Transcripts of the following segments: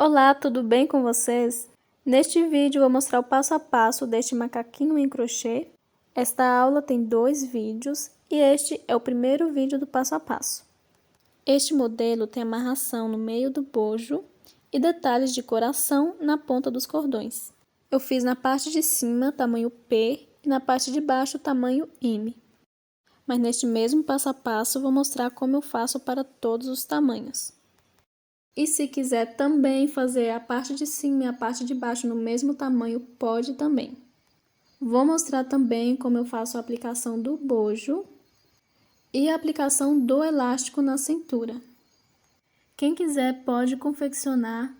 Olá, tudo bem com vocês? Neste vídeo vou mostrar o passo a passo deste macaquinho em crochê. Esta aula tem 2 vídeos e este é o primeiro vídeo do passo a passo. Este modelo tem amarração no meio do bojo e detalhes de coração na ponta dos cordões. Eu fiz na parte de cima tamanho P e na parte de baixo tamanho M. Mas neste mesmo passo a passo vou mostrar como eu faço para todos os tamanhos. E se quiser também fazer a parte de cima e a parte de baixo no mesmo tamanho, pode também. Vou mostrar também como eu faço a aplicação do bojo e a aplicação do elástico na cintura. Quem quiser pode confeccionar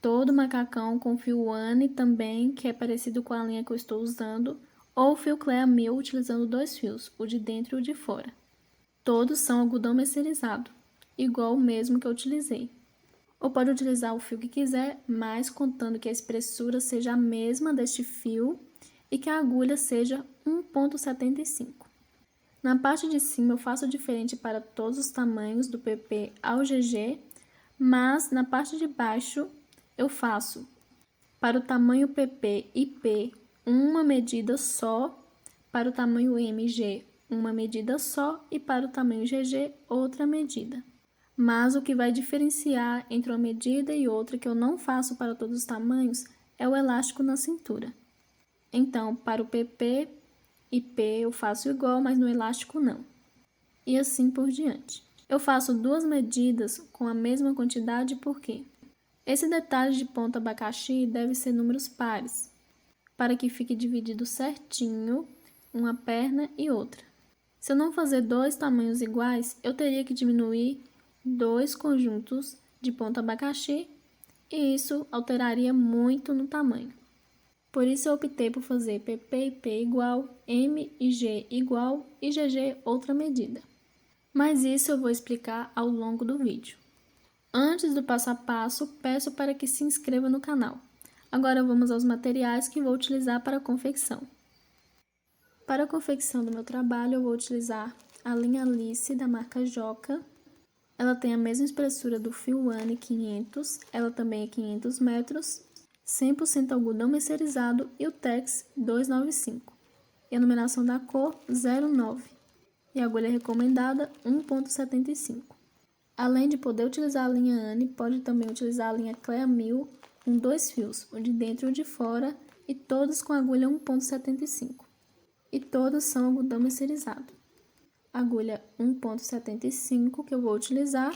todo o macacão com fio Wane também, que é parecido com a linha que eu estou usando, ou fio Clea 1000 utilizando 2 fios, o de dentro e o de fora. Todos são algodão mercerizado, igual o mesmo que eu utilizei. Ou pode utilizar o fio que quiser, mas contando que a espessura seja a mesma deste fio e que a agulha seja 1,75. Na parte de cima eu faço diferente para todos os tamanhos do PP ao GG, mas na parte de baixo eu faço para o tamanho PP e P uma medida só, para o tamanho MG uma medida só e para o tamanho GG outra medida. Mas o que vai diferenciar entre uma medida e outra que eu não faço para todos os tamanhos é o elástico na cintura. Então, para o PP e P eu faço igual, mas no elástico não. E assim por diante. Eu faço 2 medidas com a mesma quantidade porque esse detalhe de ponta abacaxi deve ser números pares, para que fique dividido certinho uma perna e outra. Se eu não fazer 2 tamanhos iguais, eu teria que diminuir 2 conjuntos de ponta abacaxi e isso alteraria muito no tamanho. Por isso eu optei por fazer PP e P igual, M e G igual e GG outra medida. Mas isso eu vou explicar ao longo do vídeo. Antes do passo a passo, peço para que se inscreva no canal. Agora vamos aos materiais que vou utilizar para a confecção. Para a confecção do meu trabalho eu vou utilizar a linha Alice da marca Joca. Ela tem a mesma espessura do fio Wane 500, ela também é 500 metros, 100% algodão mercerizado e o Tex 295. E a numeração da cor 09. E a agulha recomendada 1,75. Além de poder utilizar a linha Wane, pode também utilizar a linha Clea 1000 com 2 fios, o de dentro e o de fora, e todos com agulha 1,75. E todos são algodão mercerizado. Agulha 1,75 que eu vou utilizar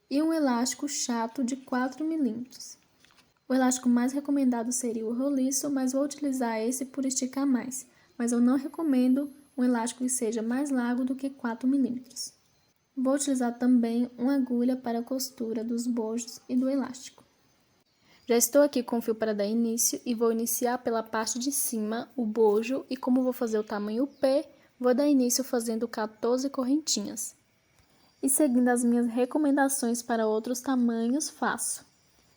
e um elástico chato de 4 milímetros. O elástico mais recomendado seria o roliço, mas vou utilizar esse por esticar mais, mas eu não recomendo um elástico que seja mais largo do que 4 milímetros. Vou utilizar também uma agulha para a costura dos bojos e do elástico. Já estou aqui com o fio para dar início e vou iniciar pela parte de cima, o bojo, e como vou fazer o tamanho P, vou dar início fazendo 14 correntinhas. E seguindo as minhas recomendações para outros tamanhos, faço.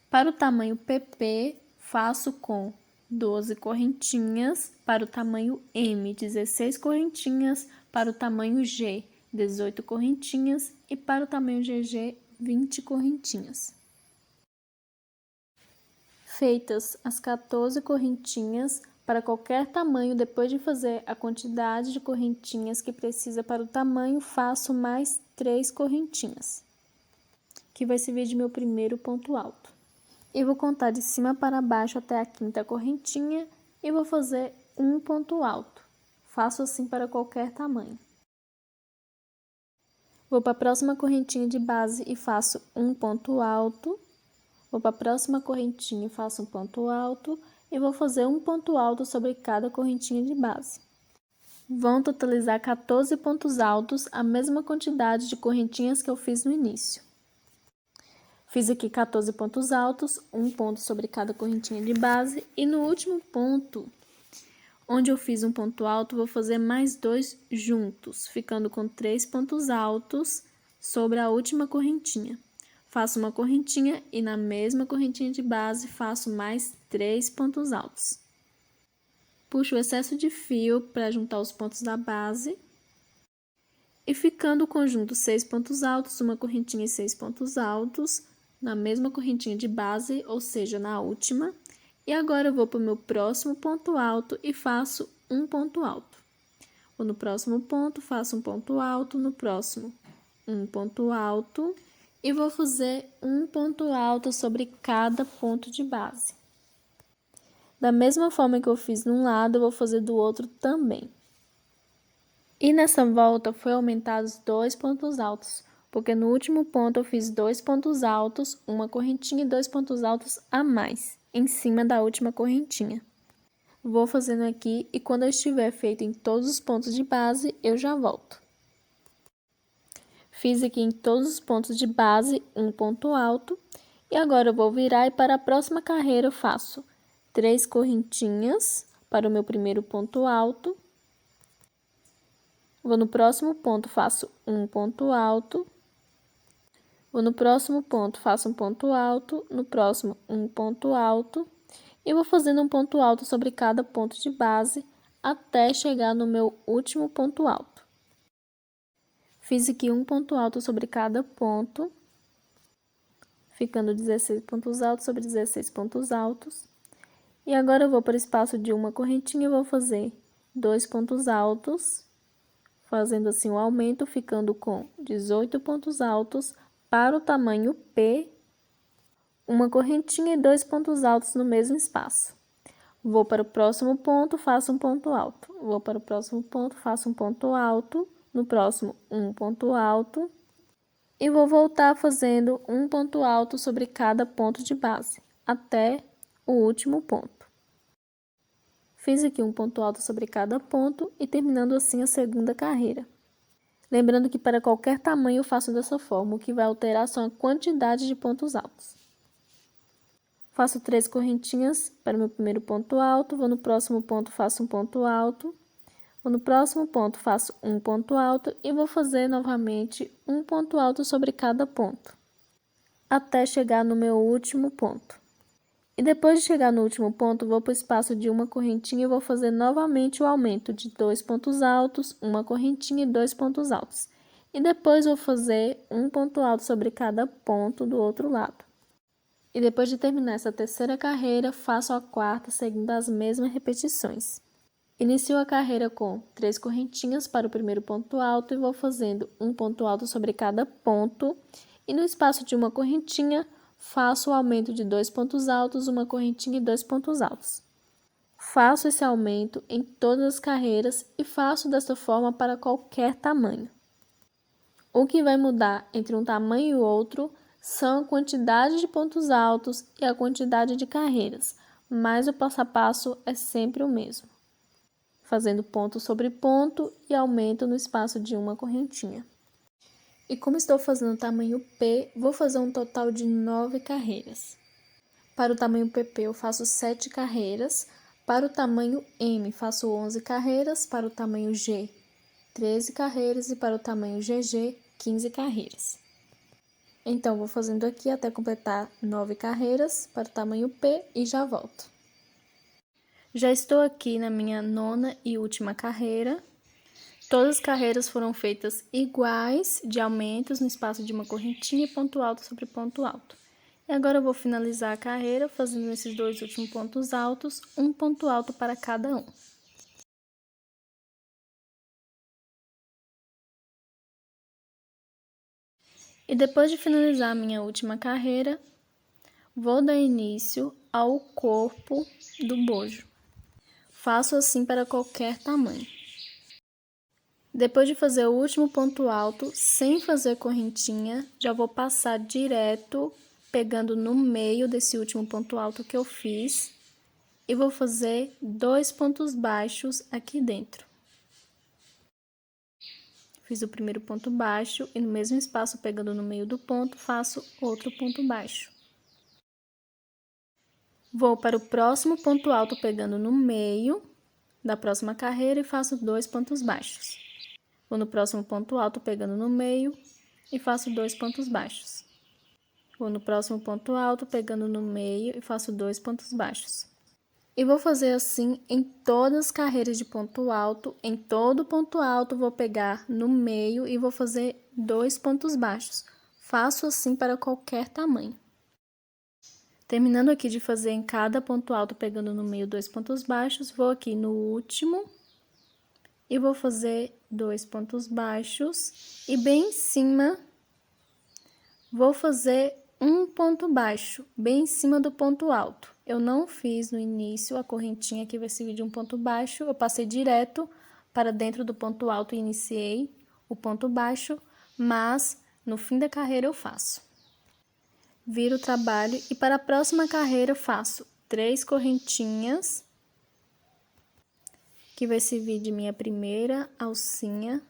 Para o tamanho PP, faço com 12 correntinhas, para o tamanho M, 16 correntinhas, para o tamanho G, 18 correntinhas e para o tamanho GG, 20 correntinhas. Feitas as 14 correntinhas, para qualquer tamanho, depois de fazer a quantidade de correntinhas que precisa para o tamanho, faço mais 3 correntinhas, que vai servir de meu primeiro ponto alto. E vou contar de cima para baixo até a 5ª correntinha e vou fazer um ponto alto. Faço assim para qualquer tamanho. Vou para a próxima correntinha de base e faço um ponto alto. Vou para a próxima correntinha e faço um ponto alto e vou fazer um ponto alto sobre cada correntinha de base. Vão totalizar 14 pontos altos, a mesma quantidade de correntinhas que eu fiz no início. Fiz aqui 14 pontos altos, um ponto sobre cada correntinha de base e no último ponto, onde eu fiz um ponto alto, vou fazer mais 2 juntos, ficando com 3 pontos altos sobre a última correntinha. Faço uma correntinha e na mesma correntinha de base faço mais 3 pontos altos. Puxo o excesso de fio para juntar os pontos da base. E ficando o conjunto 6 pontos altos, uma correntinha e 6 pontos altos, na mesma correntinha de base, ou seja, na última. E agora eu vou para o meu próximo ponto alto e faço um ponto alto. Vou no próximo ponto, faço um ponto alto, no próximo um ponto alto e vou fazer um ponto alto sobre cada ponto de base. Da mesma forma que eu fiz de um lado, eu vou fazer do outro também. E nessa volta foi aumentados 2 pontos altos, porque no último ponto eu fiz 2 pontos altos, uma correntinha e 2 pontos altos a mais, em cima da última correntinha. Vou fazendo aqui e quando eu estiver feito em todos os pontos de base, eu já volto. Fiz aqui em todos os pontos de base um ponto alto e agora eu vou virar e para a próxima carreira eu faço 3 correntinhas para o meu primeiro ponto alto. Vou no próximo ponto, faço um ponto alto. Vou no próximo ponto, faço um ponto alto. No próximo, um ponto alto. E vou fazendo um ponto alto sobre cada ponto de base até chegar no meu último ponto alto. Fiz aqui um ponto alto sobre cada ponto, ficando 16 pontos altos sobre 16 pontos altos. E agora eu vou para o espaço de uma correntinha e vou fazer 2 pontos altos, fazendo assim o aumento, ficando com 18 pontos altos para o tamanho P, uma correntinha e 2 pontos altos no mesmo espaço. Vou para o próximo ponto, faço um ponto alto. Vou para o próximo ponto, faço um ponto alto. No próximo, um ponto alto. E vou voltar fazendo um ponto alto sobre cada ponto de base, até o último ponto. Fiz aqui um ponto alto sobre cada ponto e terminando assim a segunda carreira. Lembrando que para qualquer tamanho eu faço dessa forma, o que vai alterar são a quantidade de pontos altos. Faço 3 correntinhas para o meu primeiro ponto alto, vou no próximo ponto, faço um ponto alto, vou no próximo ponto, faço um ponto alto e vou fazer novamente um ponto alto sobre cada ponto, até chegar no meu último ponto. E depois de chegar no último ponto, vou para o espaço de uma correntinha e vou fazer novamente o aumento de 2 pontos altos, uma correntinha e 2 pontos altos. E depois vou fazer um ponto alto sobre cada ponto do outro lado. E depois de terminar essa terceira carreira, faço a quarta seguindo as mesmas repetições. Inicio a carreira com 3 correntinhas para o primeiro ponto alto e vou fazendo um ponto alto sobre cada ponto. E no espaço de uma correntinha, faço o aumento de 2 pontos altos, uma correntinha e 2 pontos altos. Faço esse aumento em todas as carreiras e faço dessa forma para qualquer tamanho. O que vai mudar entre um tamanho e o outro são a quantidade de pontos altos e a quantidade de carreiras, mas o passo a passo é sempre o mesmo, fazendo ponto sobre ponto e aumento no espaço de uma correntinha. E como estou fazendo o tamanho P, vou fazer um total de 9 carreiras. Para o tamanho PP eu faço 7 carreiras, para o tamanho M faço 11 carreiras, para o tamanho G 13 carreiras e para o tamanho GG 15 carreiras. Então, vou fazendo aqui até completar 9 carreiras para o tamanho P e já volto. Já estou aqui na minha 9ª e última carreira. Todas as carreiras foram feitas iguais, de aumentos no espaço de uma correntinha e ponto alto sobre ponto alto. E agora eu vou finalizar a carreira fazendo nesses 2 últimos pontos altos, um ponto alto para cada um. E depois de finalizar a minha última carreira, vou dar início ao corpo do bojo. Faço assim para qualquer tamanho. Depois de fazer o último ponto alto, sem fazer correntinha, já vou passar direto, pegando no meio desse último ponto alto que eu fiz, e vou fazer 2 pontos baixos aqui dentro. Fiz o primeiro ponto baixo e no mesmo espaço, pegando no meio do ponto, faço outro ponto baixo. Vou para o próximo ponto alto, pegando no meio da próxima carreira e faço 2 pontos baixos. Vou no próximo ponto alto, pegando no meio e faço 2 pontos baixos. Vou no próximo ponto alto, pegando no meio e faço 2 pontos baixos. E vou fazer assim em todas as carreiras de ponto alto. Em todo ponto alto, vou pegar no meio e vou fazer 2 pontos baixos. Faço assim para qualquer tamanho. Terminando aqui de fazer em cada ponto alto, pegando no meio 2 pontos baixos, vou aqui no último e vou fazer 2 pontos baixos e bem em cima vou fazer um ponto baixo, bem em cima do ponto alto. Eu não fiz no início a correntinha que vai servir de um ponto baixo, eu passei direto para dentro do ponto alto e iniciei o ponto baixo, mas no fim da carreira eu faço. Viro o trabalho e para a próxima carreira eu faço 3 correntinhas, que vai servir de minha primeira alcinha.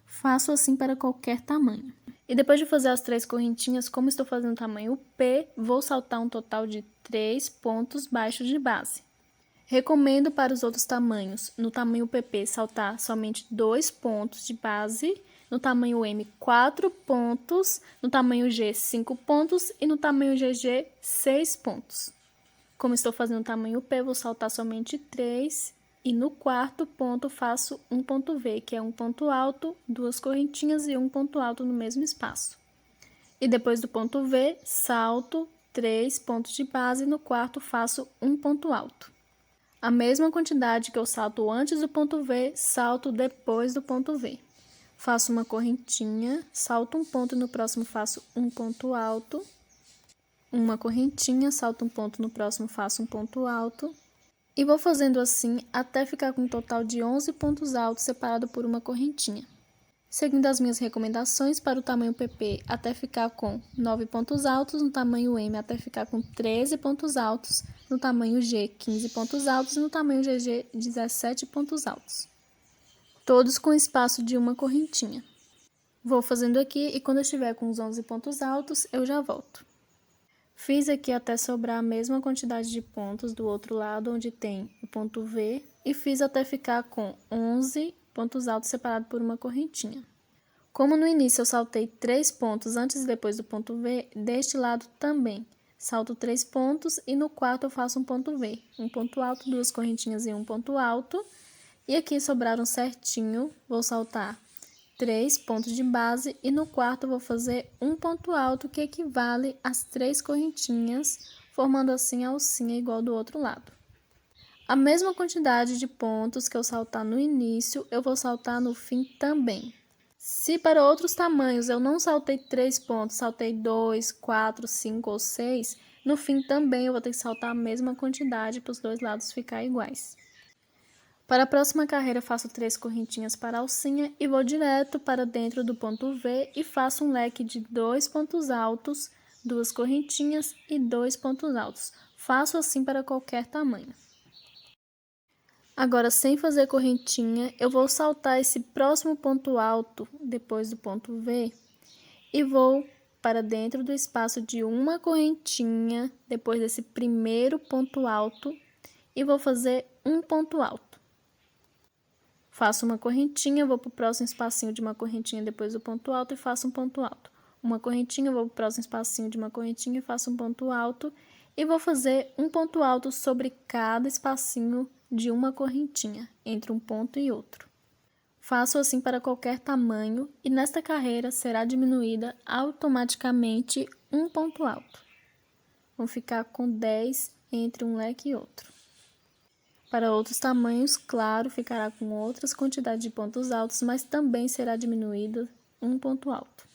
Faço assim para qualquer tamanho. E depois de fazer as 3 correntinhas, como estou fazendo tamanho P, vou saltar um total de 3 pontos baixos de base. Recomendo para os outros tamanhos, no tamanho PP, saltar somente 2 pontos de base, no tamanho M, 4 pontos, no tamanho G, 5 pontos e no tamanho GG, 6 pontos. Como estou fazendo o tamanho P, vou saltar somente 3 e no quarto ponto faço um ponto V, que é um ponto alto, 2 correntinhas e um ponto alto no mesmo espaço. E depois do ponto V, salto 3 pontos de base e no quarto faço um ponto alto. A mesma quantidade que eu salto antes do ponto V, salto depois do ponto V. Faço uma correntinha, salto um ponto e no próximo faço um ponto alto. Uma correntinha, salto um ponto, no próximo faço um ponto alto. E vou fazendo assim até ficar com um total de 11 pontos altos separado por uma correntinha. Seguindo as minhas recomendações para o tamanho PP até ficar com 9 pontos altos, no tamanho M até ficar com 13 pontos altos, no tamanho G 15 pontos altos e no tamanho GG 17 pontos altos. Todos com espaço de uma correntinha. Vou fazendo aqui e quando eu estiver com os 11 pontos altos, eu já volto. Fiz aqui até sobrar a mesma quantidade de pontos do outro lado, onde tem o ponto V, e fiz até ficar com 11 pontos altos separados por uma correntinha. Como no início eu saltei 3 pontos antes e depois do ponto V, deste lado também. Salto 3 pontos e no quarto eu faço um ponto V, um ponto alto, 2 correntinhas e um ponto alto. E aqui sobraram certinho, vou saltar 3 pontos de base e no quarto eu vou fazer um ponto alto que equivale às 3 correntinhas, formando assim a alcinha igual do outro lado. A mesma quantidade de pontos que eu saltar no início, eu vou saltar no fim também. Se para outros tamanhos eu não saltei 3 pontos, saltei 2, 4, 5 ou 6, no fim também eu vou ter que saltar a mesma quantidade para os dois lados ficarem iguais. Para a próxima carreira, faço 3 correntinhas para a alcinha e vou direto para dentro do ponto V e faço um leque de 2 pontos altos, 2 correntinhas e 2 pontos altos. Faço assim para qualquer tamanho. Agora, sem fazer correntinha, eu vou saltar esse próximo ponto alto depois do ponto V e vou para dentro do espaço de uma correntinha depois desse primeiro ponto alto e vou fazer um ponto alto. Faço uma correntinha, vou para o próximo espacinho de uma correntinha depois do ponto alto e faço um ponto alto. Uma correntinha, vou para o próximo espacinho de uma correntinha e faço um ponto alto. E vou fazer um ponto alto sobre cada espacinho de uma correntinha, entre um ponto e outro. Faço assim para qualquer tamanho e nesta carreira será diminuída automaticamente um ponto alto. Vão ficar com 10 entre um leque e outro. Para outros tamanhos, claro, ficará com outras quantidades de pontos altos, mas também será diminuído um ponto alto.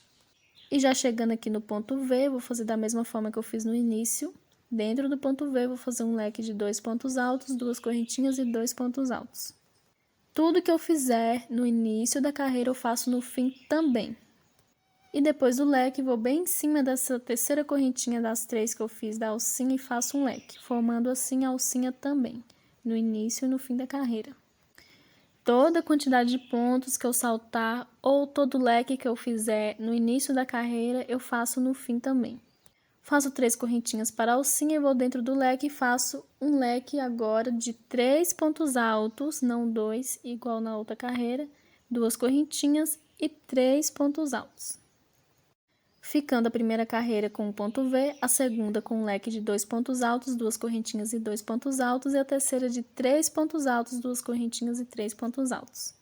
E já chegando aqui no ponto V, vou fazer da mesma forma que eu fiz no início. Dentro do ponto V, vou fazer um leque de 2 pontos altos, 2 correntinhas e 2 pontos altos. Tudo que eu fizer no início da carreira, eu faço no fim também. E depois do leque, vou bem em cima dessa terceira correntinha das 3 que eu fiz da alcinha e faço um leque, formando assim a alcinha também, no início e no fim da carreira. Toda a quantidade de pontos que eu saltar ou todo leque que eu fizer no início da carreira, eu faço no fim também. Faço 3 correntinhas para a alcinha e vou dentro do leque e faço um leque agora de 3 pontos altos, não 2, igual na outra carreira, 2 correntinhas e 3 pontos altos. Ficando a primeira carreira com um ponto V, a segunda com um leque de 2 pontos altos, 2 correntinhas e 2 pontos altos, e a terceira de 3 pontos altos, 2 correntinhas e 3 pontos altos.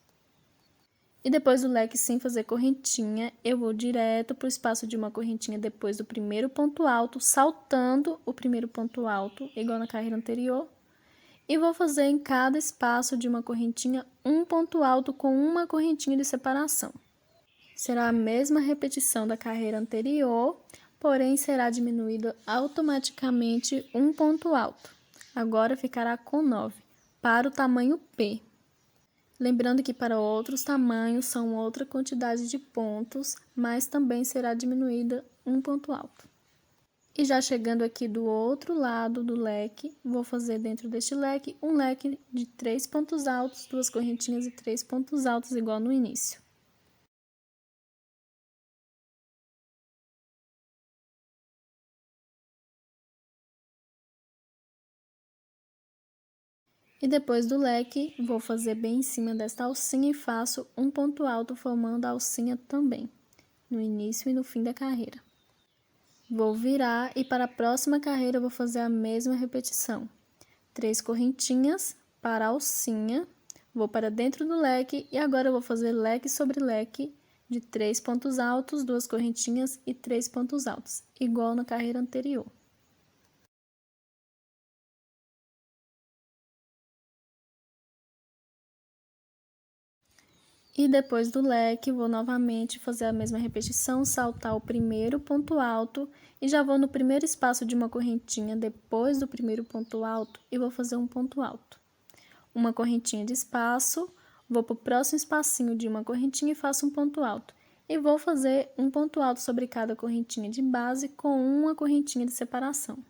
E depois do leque sem fazer correntinha, eu vou direto para o espaço de uma correntinha depois do primeiro ponto alto, saltando o primeiro ponto alto, igual na carreira anterior. E vou fazer em cada espaço de uma correntinha um ponto alto com uma correntinha de separação. Será a mesma repetição da carreira anterior, porém será diminuído automaticamente um ponto alto. Agora ficará com 9, para o tamanho P. Lembrando que para outros tamanhos são outra quantidade de pontos, mas também será diminuída um ponto alto. E já chegando aqui do outro lado do leque, vou fazer dentro deste leque um leque de 3 pontos altos, 2 correntinhas e 3 pontos altos, igual no início. E depois do leque, vou fazer bem em cima desta alcinha e faço um ponto alto formando a alcinha também, no início e no fim da carreira. Vou virar e para a próxima carreira eu vou fazer a mesma repetição. 3 correntinhas para a alcinha, vou para dentro do leque e agora eu vou fazer leque sobre leque de 3 pontos altos, 2 correntinhas e 3 pontos altos, igual na carreira anterior. E depois do leque, vou novamente fazer a mesma repetição, saltar o primeiro ponto alto e já vou no primeiro espaço de uma correntinha depois do primeiro ponto alto e vou fazer um ponto alto. Uma correntinha de espaço, vou para o próximo espacinho de uma correntinha e faço um ponto alto. E vou fazer um ponto alto sobre cada correntinha de base com uma correntinha de separação,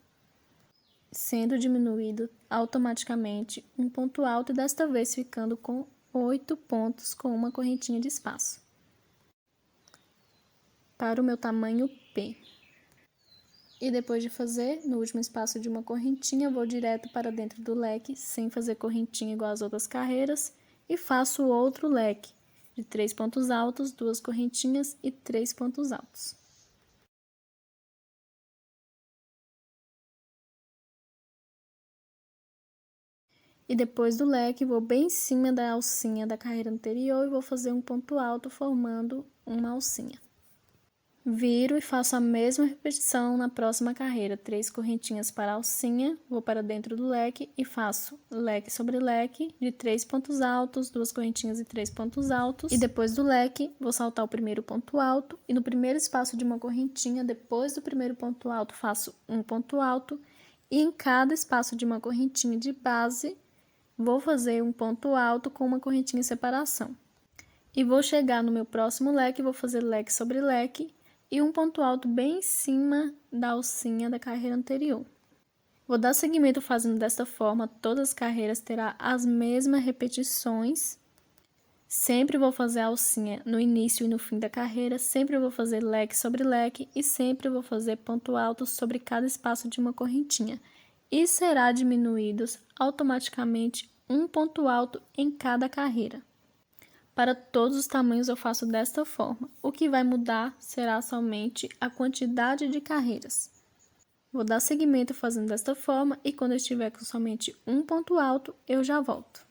sendo diminuído automaticamente um ponto alto e desta vez ficando com 8 pontos com uma correntinha de espaço, para o meu tamanho P. E depois de fazer, no último espaço de uma correntinha, vou direto para dentro do leque, sem fazer correntinha igual às outras carreiras, e faço outro leque, de 3 pontos altos, 2 correntinhas e 3 pontos altos. E depois do leque, vou bem em cima da alcinha da carreira anterior e vou fazer um ponto alto formando uma alcinha. Viro e faço a mesma repetição na próxima carreira, 3 correntinhas para a alcinha, vou para dentro do leque e faço leque sobre leque de 3 pontos altos, 2 correntinhas e 3 pontos altos. E depois do leque, vou saltar o primeiro ponto alto e no primeiro espaço de uma correntinha, depois do primeiro ponto alto, faço um ponto alto e em cada espaço de uma correntinha de base, vou fazer um ponto alto com uma correntinha em separação. E vou chegar no meu próximo leque, vou fazer leque sobre leque e um ponto alto bem em cima da alcinha da carreira anterior. Vou dar seguimento fazendo desta forma, todas as carreiras terão as mesmas repetições. Sempre vou fazer a alcinha no início e no fim da carreira, sempre vou fazer leque sobre leque e sempre vou fazer ponto alto sobre cada espaço de uma correntinha. E será diminuídos automaticamente um ponto alto em cada carreira. Para todos os tamanhos eu faço desta forma. O que vai mudar será somente a quantidade de carreiras. Vou dar seguimento fazendo desta forma e quando eu estiver com somente um ponto alto, eu já volto.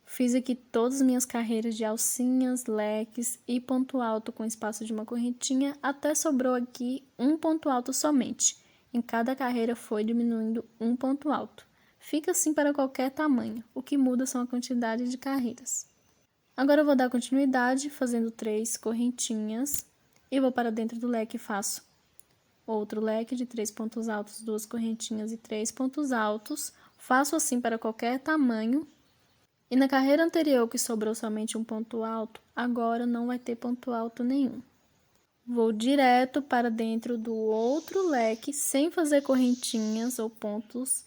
Fiz aqui todas as minhas carreiras de alcinhas, leques e ponto alto com espaço de uma correntinha, até sobrou aqui um ponto alto somente. Em cada carreira foi diminuindo um ponto alto. Fica assim para qualquer tamanho, o que muda são a quantidade de carreiras. Agora eu vou dar continuidade fazendo 3 correntinhas e vou para dentro do leque e faço outro leque de 3 pontos altos, 2 correntinhas e 3 pontos altos. Faço assim para qualquer tamanho. E na carreira anterior que sobrou somente um ponto alto, agora não vai ter ponto alto nenhum. Vou direto para dentro do outro leque sem fazer correntinhas ou pontos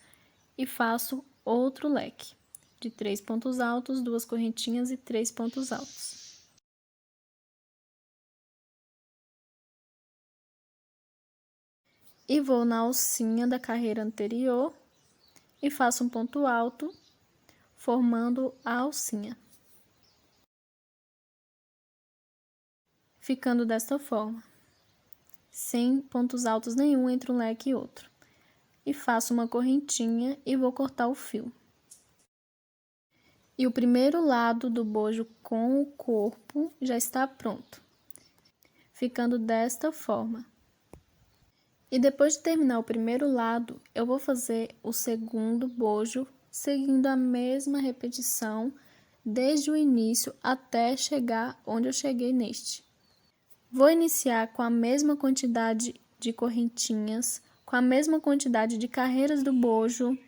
e faço outro leque de 3 pontos altos, 2 correntinhas e 3 pontos altos. E vou na alcinha da carreira anterior e faço um ponto alto, formando a alcinha. Ficando desta forma, sem pontos altos nenhum entre um leque e outro. E faço uma correntinha e vou cortar o fio. E o primeiro lado do bojo com o corpo já está pronto, ficando desta forma. E depois de terminar o primeiro lado, eu vou fazer o segundo bojo, seguindo a mesma repetição, desde o início até chegar onde eu cheguei neste. Vou iniciar com a mesma quantidade de correntinhas, com a mesma quantidade de carreiras do bojo.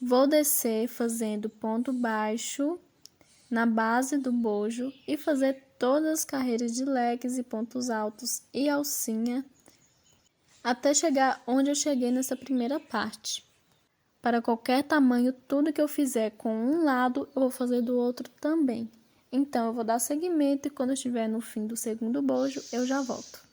Vou descer fazendo ponto baixo na base do bojo e fazer todas as carreiras de leques e pontos altos e alcinha até chegar onde eu cheguei nessa primeira parte. Para qualquer tamanho, tudo que eu fizer com um lado, eu vou fazer do outro também. Então, eu vou dar seguimento e quando eu estiver no fim do segundo bojo, eu já volto.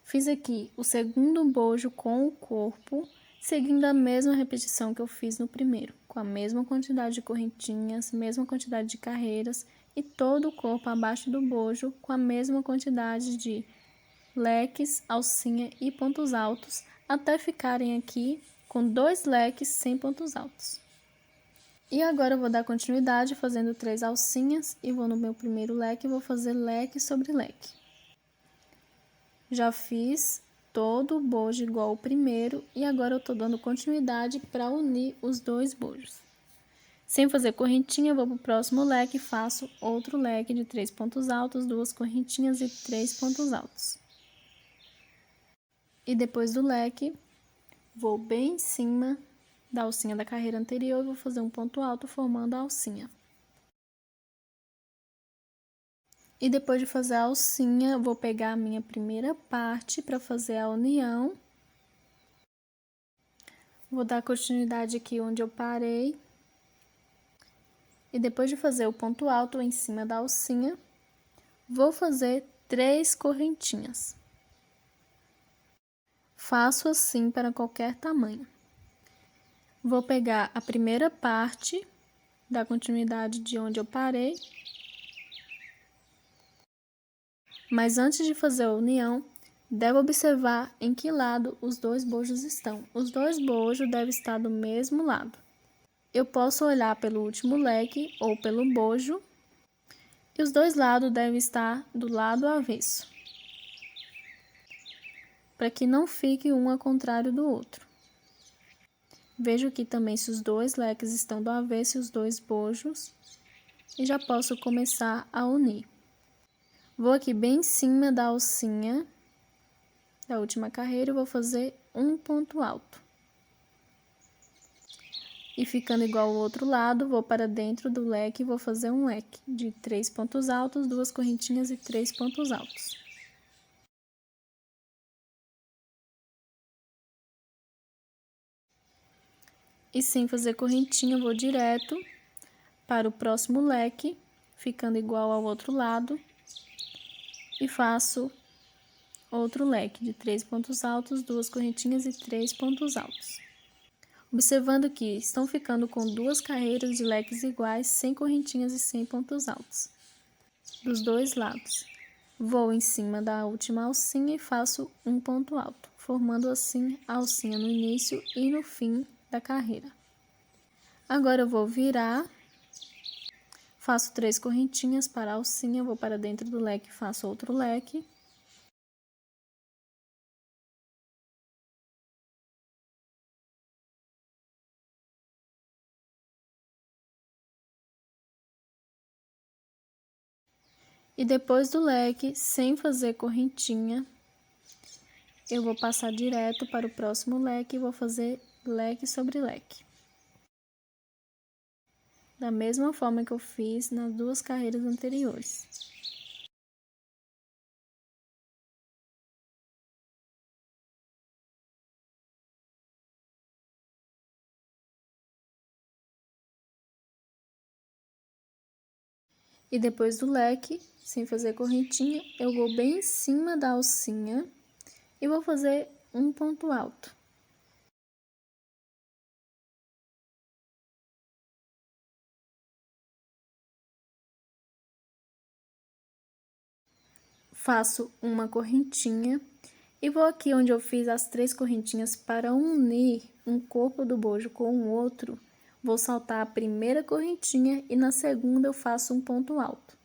Fiz aqui o segundo bojo com o corpo, seguindo a mesma repetição que eu fiz no primeiro, com a mesma quantidade de correntinhas, mesma quantidade de carreiras e todo o corpo abaixo do bojo com a mesma quantidade de leques, alcinha e pontos altos, até ficarem aqui com 2 leques sem pontos altos. E agora eu vou dar continuidade fazendo 3 alcinhas e vou no meu primeiro leque e vou fazer leque sobre leque. Já fiz todo o bojo igual o primeiro e agora eu tô dando continuidade para unir os 2 bojos. Sem fazer correntinha, eu vou pro próximo leque e faço outro leque de 3 pontos altos, 2 correntinhas e 3 pontos altos. E depois do leque, vou bem em cima da alcinha da carreira anterior e vou fazer um ponto alto formando a alcinha. E depois de fazer a alcinha, vou pegar a minha primeira parte para fazer a união. Vou dar continuidade aqui onde eu parei. E depois de fazer o ponto alto em cima da alcinha, vou fazer 3 correntinhas. Faço assim para qualquer tamanho. Vou pegar a primeira parte, dar continuidade de onde eu parei. Mas antes de fazer a união, devo observar em que lado os 2 bojos estão. Os 2 bojos devem estar do mesmo lado. Eu posso olhar pelo último leque ou pelo bojo, e os 2 lados devem estar do lado avesso, para que não fique um ao contrário do outro. Vejo aqui também se os 2 leques estão do avesso e os 2 bojos, e já posso começar a unir. Vou aqui bem em cima da alcinha da última carreira e vou fazer um ponto alto. E ficando igual ao outro lado, vou para dentro do leque e vou fazer um leque de 3 pontos altos, 2 correntinhas e 3 pontos altos. E sem fazer correntinha, vou direto para o próximo leque, ficando igual ao outro lado, e faço outro leque de 3 pontos altos, 2 correntinhas e 3 pontos altos. Observando que estão ficando com 2 carreiras de leques iguais, sem correntinhas e sem pontos altos, dos 2 lados. Vou em cima da última alcinha e faço um ponto alto, formando assim a alcinha no início e no fim da carreira. Agora eu vou virar, faço 3 correntinhas para a alcinha, vou para dentro do leque e faço outro leque. E depois do leque, sem fazer correntinha, eu vou passar direto para o próximo leque e vou fazer leque sobre leque. Da mesma forma que eu fiz nas 2 carreiras anteriores. E depois do leque, sem fazer correntinha, eu vou bem em cima da alcinha e vou fazer um ponto alto. Faço uma correntinha e vou aqui onde eu fiz as 3 correntinhas para unir um corpo do bojo com o outro, vou saltar a primeira correntinha e na segunda eu faço um ponto alto.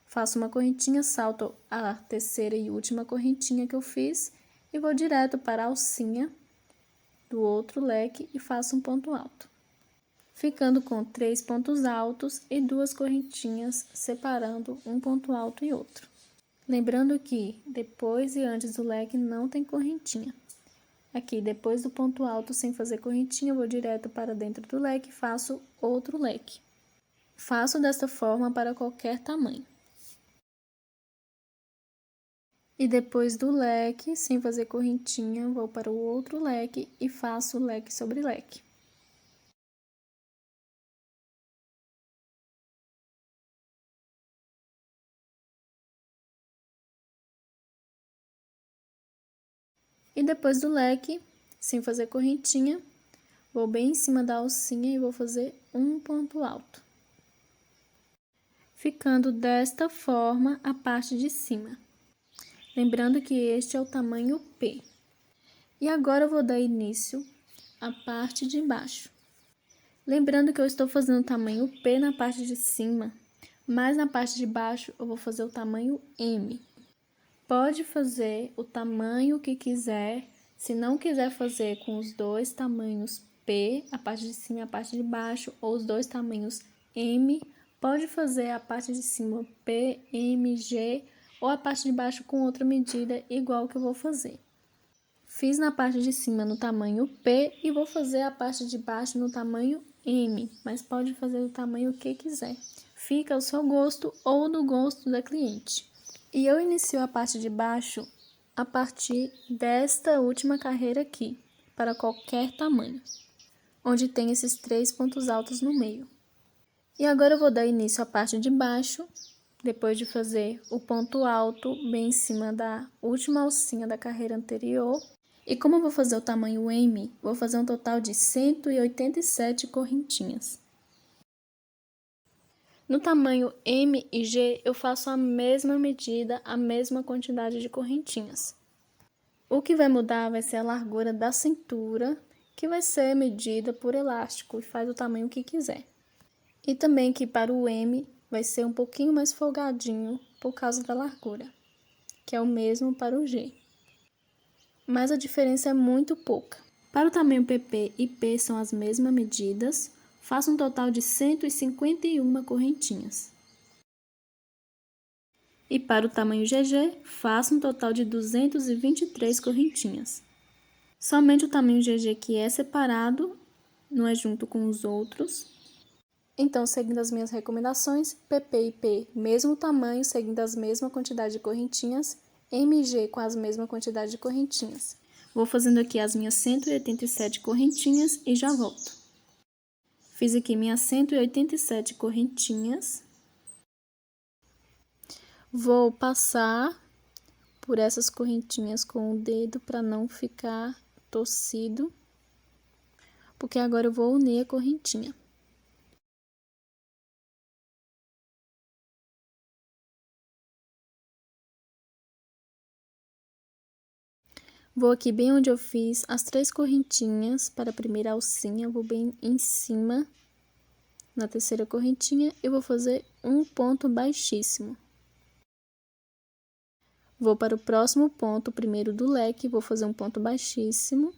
Faço uma correntinha, salto a terceira e última correntinha que eu fiz e vou direto para a alcinha do outro leque e faço um ponto alto, ficando com 3 pontos altos e 2 correntinhas separando um ponto alto e outro. Lembrando que depois e antes do leque não tem correntinha. Aqui, depois do ponto alto, sem fazer correntinha, eu vou direto para dentro do leque e faço outro leque. Faço desta forma para qualquer tamanho. E depois do leque, sem fazer correntinha, vou para o outro leque e faço leque sobre leque. E depois do leque, sem fazer correntinha, vou bem em cima da alcinha e vou fazer um ponto alto, ficando desta forma a parte de cima. Lembrando que este é o tamanho P. E agora eu vou dar início à parte de baixo. Lembrando que eu estou fazendo o tamanho P na parte de cima, mas na parte de baixo eu vou fazer o tamanho M. Pode fazer o tamanho que quiser, se não quiser fazer com os dois tamanhos P, a parte de cima e a parte de baixo, ou os dois tamanhos M, pode fazer a parte de cima P, M, G, ou a parte de baixo com outra medida igual que eu vou fazer. Fiz na parte de cima no tamanho P e vou fazer a parte de baixo no tamanho M, mas pode fazer o tamanho que quiser. Fica ao seu gosto ou do gosto da cliente. E eu inicio a parte de baixo a partir desta última carreira aqui, para qualquer tamanho, onde tem esses 3 pontos altos no meio. E agora eu vou dar início à parte de baixo, depois de fazer o ponto alto bem em cima da última alcinha da carreira anterior. E como eu vou fazer o tamanho M, vou fazer um total de 187 correntinhas. No tamanho M e G, eu faço a mesma medida, a mesma quantidade de correntinhas. O que vai mudar vai ser a largura da cintura, que vai ser medida por elástico e faz o tamanho que quiser. E também que para o M vai ser um pouquinho mais folgadinho por causa da largura, que é o mesmo para o G. Mas a diferença é muito pouca. Para o tamanho PP e P são as mesmas medidas, faço um total de 151 correntinhas. E para o tamanho GG, faço um total de 223 correntinhas. Somente o tamanho GG que é separado, não é junto com os outros. Então, seguindo as minhas recomendações, PP e P, mesmo tamanho, seguindo as mesmas quantidade de correntinhas, MG com as mesmas quantidade de correntinhas. Vou fazendo aqui as minhas 187 correntinhas e já volto. Fiz aqui minhas 187 correntinhas. Vou passar por essas correntinhas com o dedo para não ficar torcido, porque agora eu vou unir a correntinha. Vou aqui bem onde eu fiz as 3 correntinhas para a primeira alcinha, vou bem em cima, na terceira correntinha, e vou fazer um ponto baixíssimo. Vou para o próximo ponto, primeiro do leque, vou fazer um ponto baixíssimo,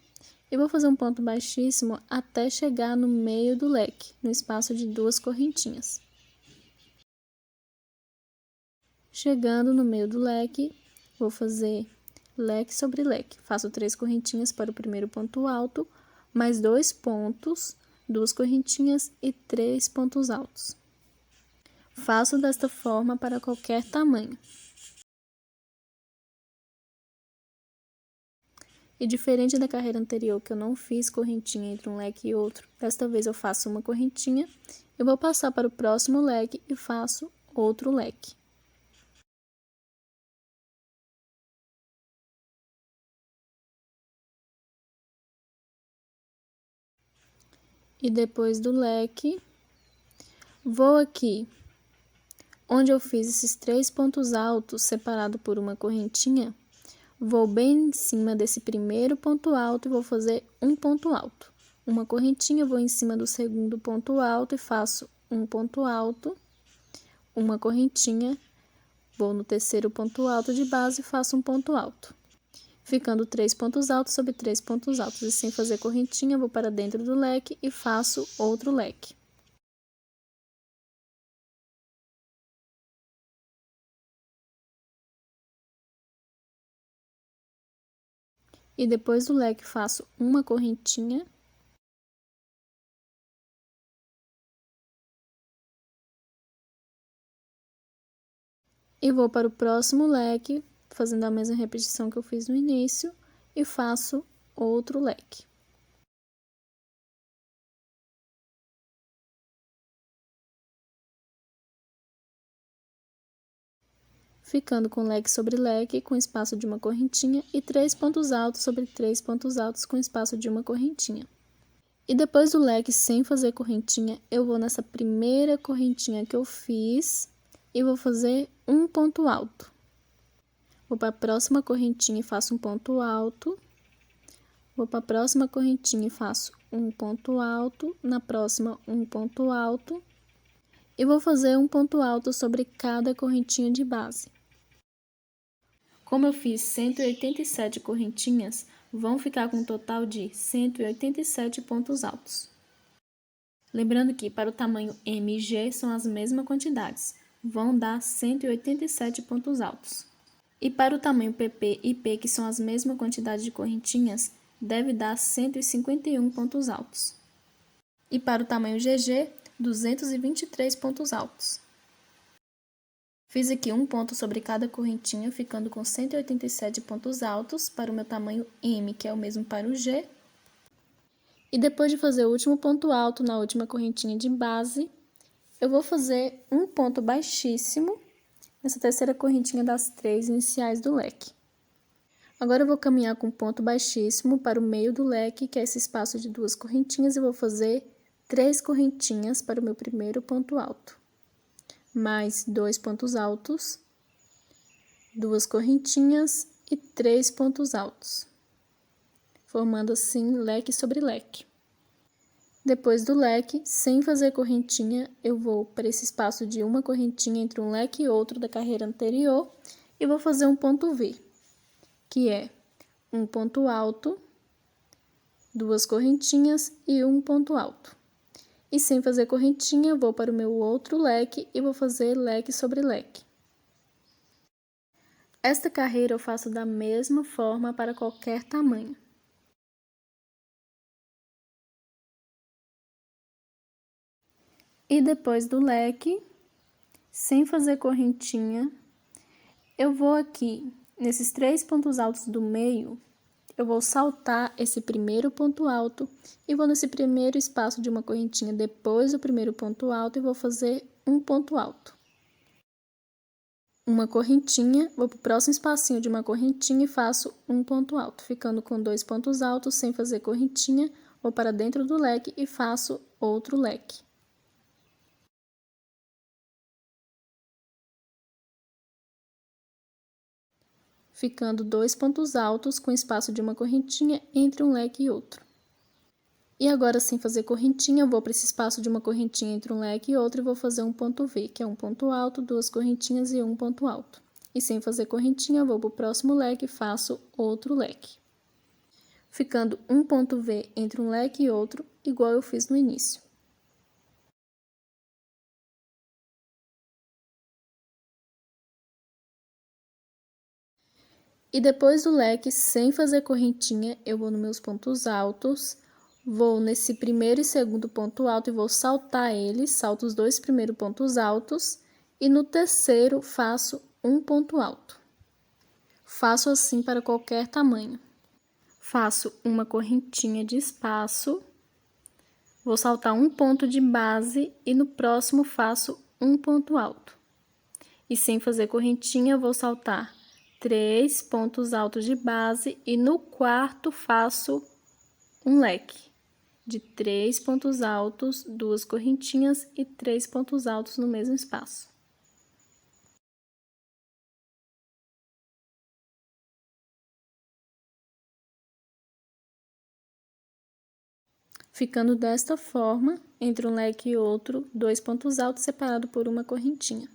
e vou fazer um ponto baixíssimo até chegar no meio do leque, no espaço de 2 correntinhas. Chegando no meio do leque, vou fazer leque sobre leque. Faço 3 correntinhas para o primeiro ponto alto, mais 2 pontos, 2 correntinhas e 3 pontos altos. Faço desta forma para qualquer tamanho. E diferente da carreira anterior, que eu não fiz correntinha entre um leque e outro, desta vez eu faço uma correntinha, eu vou passar para o próximo leque e faço outro leque. E depois do leque, vou aqui, onde eu fiz esses 3 pontos altos separado por uma correntinha, vou bem em cima desse primeiro ponto alto e vou fazer um ponto alto. uma correntinha, vou em cima do segundo ponto alto e faço um ponto alto, uma correntinha, vou no terceiro ponto alto de base e faço um ponto alto. Ficando 3 pontos altos sobre 3 pontos altos. E sem fazer correntinha, vou para dentro do leque e faço outro leque. E depois do leque, faço uma correntinha. E vou para o próximo leque, fazendo a mesma repetição que eu fiz no início, e faço outro leque. Ficando com leque sobre leque, com espaço de uma correntinha, e 3 pontos altos sobre 3 pontos altos, com espaço de uma correntinha. E depois do leque, sem fazer correntinha, eu vou nessa primeira correntinha que eu fiz e vou fazer um ponto alto. Vou para a próxima correntinha e faço um ponto alto. Vou para a próxima correntinha e faço um ponto alto. Na próxima, um ponto alto. E vou fazer um ponto alto sobre cada correntinha de base. Como eu fiz 187 correntinhas, vão ficar com um total de 187 pontos altos. Lembrando que para o tamanho M e G são as mesmas quantidades, vão dar 187 pontos altos. E para o tamanho PP e P, que são as mesmas quantidades de correntinhas, deve dar 151 pontos altos. E para o tamanho GG, 223 pontos altos. Fiz aqui um ponto sobre cada correntinha, ficando com 187 pontos altos para o meu tamanho M, que é o mesmo para o G. E depois de fazer o último ponto alto na última correntinha de base, eu vou fazer um ponto baixíssimo nessa terceira correntinha das 3 iniciais do leque. Agora eu vou caminhar com ponto baixíssimo para o meio do leque, que é esse espaço de 2 correntinhas, e vou fazer 3 correntinhas para o meu primeiro ponto alto. Mais 2 pontos altos, 2 correntinhas e 3 pontos altos, formando assim leque sobre leque. Depois do leque, sem fazer correntinha, eu vou para esse espaço de uma correntinha entre um leque e outro da carreira anterior e vou fazer um ponto V, que é um ponto alto, 2 correntinhas e um ponto alto. E sem fazer correntinha, vou para o meu outro leque e vou fazer leque sobre leque. Esta carreira eu faço da mesma forma para qualquer tamanho. E depois do leque, sem fazer correntinha, eu vou aqui, nesses 3 pontos altos do meio, eu vou saltar esse primeiro ponto alto e vou nesse primeiro espaço de uma correntinha depois do primeiro ponto alto e vou fazer um ponto alto. Uma correntinha, vou para o próximo espacinho de uma correntinha e faço um ponto alto, ficando com 2 pontos altos sem fazer correntinha, vou para dentro do leque e faço outro leque. Ficando 2 pontos altos com espaço de uma correntinha entre um leque e outro. E agora, sem fazer correntinha, eu vou para esse espaço de uma correntinha entre um leque e outro e vou fazer um ponto V, que é um ponto alto, 2 correntinhas e um ponto alto. E sem fazer correntinha, eu vou para o próximo leque e faço outro leque. Ficando um ponto V entre um leque e outro, igual eu fiz no início. E depois do leque, sem fazer correntinha, eu vou nos meus pontos altos, vou nesse primeiro e segundo ponto alto e vou saltar eles, salto os 2 primeiros pontos altos, e no terceiro faço um ponto alto. Faço assim para qualquer tamanho. Faço uma correntinha de espaço, vou saltar um ponto de base e no próximo faço um ponto alto. E sem fazer correntinha, vou saltar 3 pontos altos de base e no quarto faço um leque de 3 pontos altos, 2 correntinhas e 3 pontos altos no mesmo espaço. ficando desta forma, entre um leque e outro, 2 pontos altos separados por uma correntinha.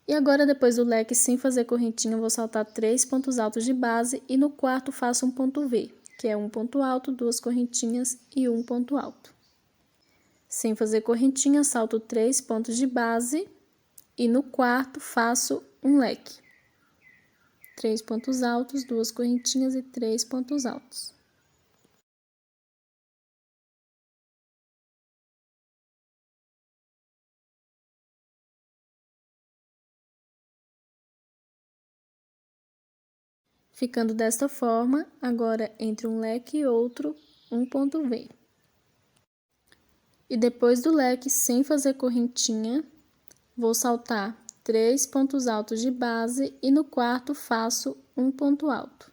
E agora, depois do leque, sem fazer correntinha, eu vou saltar 3 pontos altos de base e no quarto faço um ponto V, que é um ponto alto, 2 correntinhas e um ponto alto. Sem fazer correntinha, salto 3 pontos de base e no quarto faço um leque. 3 pontos altos, 2 correntinhas e 3 pontos altos. Ficando desta forma, agora entre um leque e outro, um ponto V. E depois do leque, sem fazer correntinha, vou saltar 3 pontos altos de base e no quarto faço um ponto alto.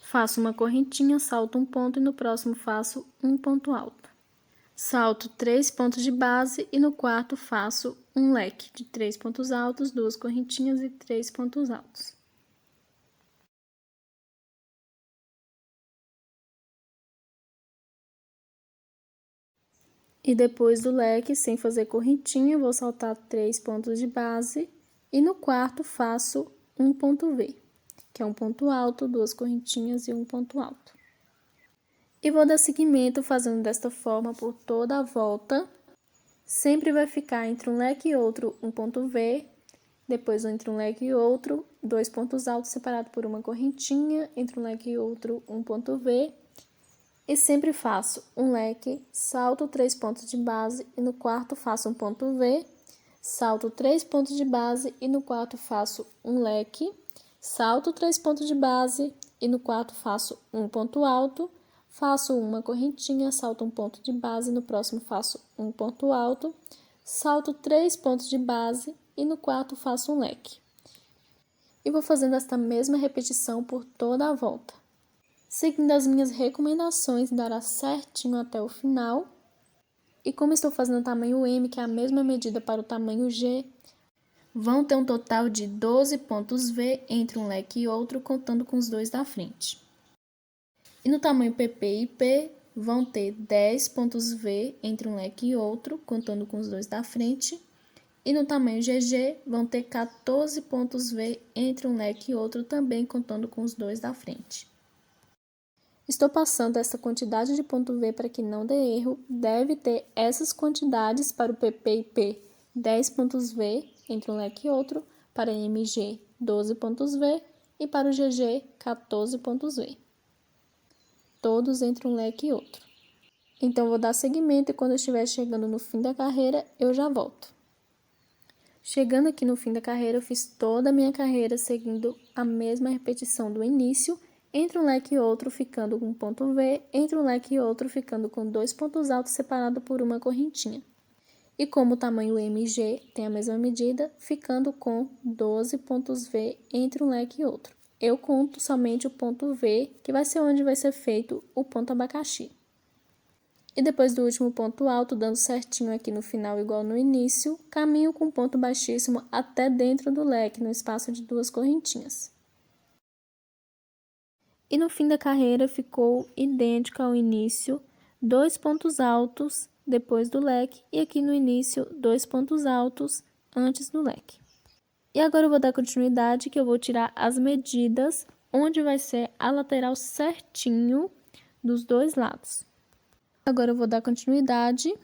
Faço uma correntinha, salto um ponto e no próximo faço um ponto alto. Salto 3 pontos de base e no quarto faço um leque de 3 pontos altos, 2 correntinhas e 3 pontos altos. E depois do leque, sem fazer correntinha, vou saltar 3 pontos de base e no quarto faço um ponto V, que é um ponto alto, 2 correntinhas e um ponto alto. E vou dar seguimento fazendo desta forma por toda a volta. Sempre vai ficar entre um leque e outro um ponto V, depois entre um leque e outro, 2 pontos altos separados por uma correntinha, entre um leque e outro um ponto V. E sempre faço um leque, salto 3 pontos de base e no quarto faço um ponto V, salto 3 pontos de base e no quarto faço um leque, salto 3 pontos de base e no quarto faço um ponto alto, faço uma correntinha, salto um ponto de base e no próximo faço um ponto alto, salto 3 pontos de base e no quarto faço um leque. E vou fazendo esta mesma repetição por toda a volta. Seguindo as minhas recomendações, dará certinho até o final. E como estou fazendo o tamanho M, que é a mesma medida para o tamanho G, vão ter um total de 12 pontos V entre um leque e outro, contando com os dois da frente. E no tamanho PP e P, vão ter 10 pontos V entre um leque e outro, contando com os dois da frente. E no tamanho GG, vão ter 14 pontos V entre um leque e outro, também contando com os dois da frente. Estou passando essa quantidade de ponto V para que não dê erro. Deve ter essas quantidades para o PP e P, 10 pontos V entre um leque e outro, para MG, 12 pontos V e para o GG, 14 pontos V. Todos entre um leque e outro. Então, vou dar seguimento e quando eu estiver chegando no fim da carreira, eu já volto. Chegando aqui no fim da carreira, eu fiz toda a minha carreira seguindo a mesma repetição do início, entre um leque e outro ficando com um ponto V, entre um leque e outro ficando com 2 pontos altos separados por uma correntinha. E como o tamanho MG tem a mesma medida, ficando com 12 pontos V entre um leque e outro. Eu conto somente o ponto V, que vai ser onde vai ser feito o ponto abacaxi. E depois do último ponto alto, dando certinho aqui no final igual no início, caminho com ponto baixíssimo até dentro do leque, no espaço de 2 correntinhas. E no fim da carreira ficou idêntico ao início, 2 pontos altos depois do leque e aqui no início 2 pontos altos antes do leque. E agora eu vou dar continuidade que eu vou tirar as medidas onde vai ser a lateral certinho dos dois lados. Agora eu vou dar continuidade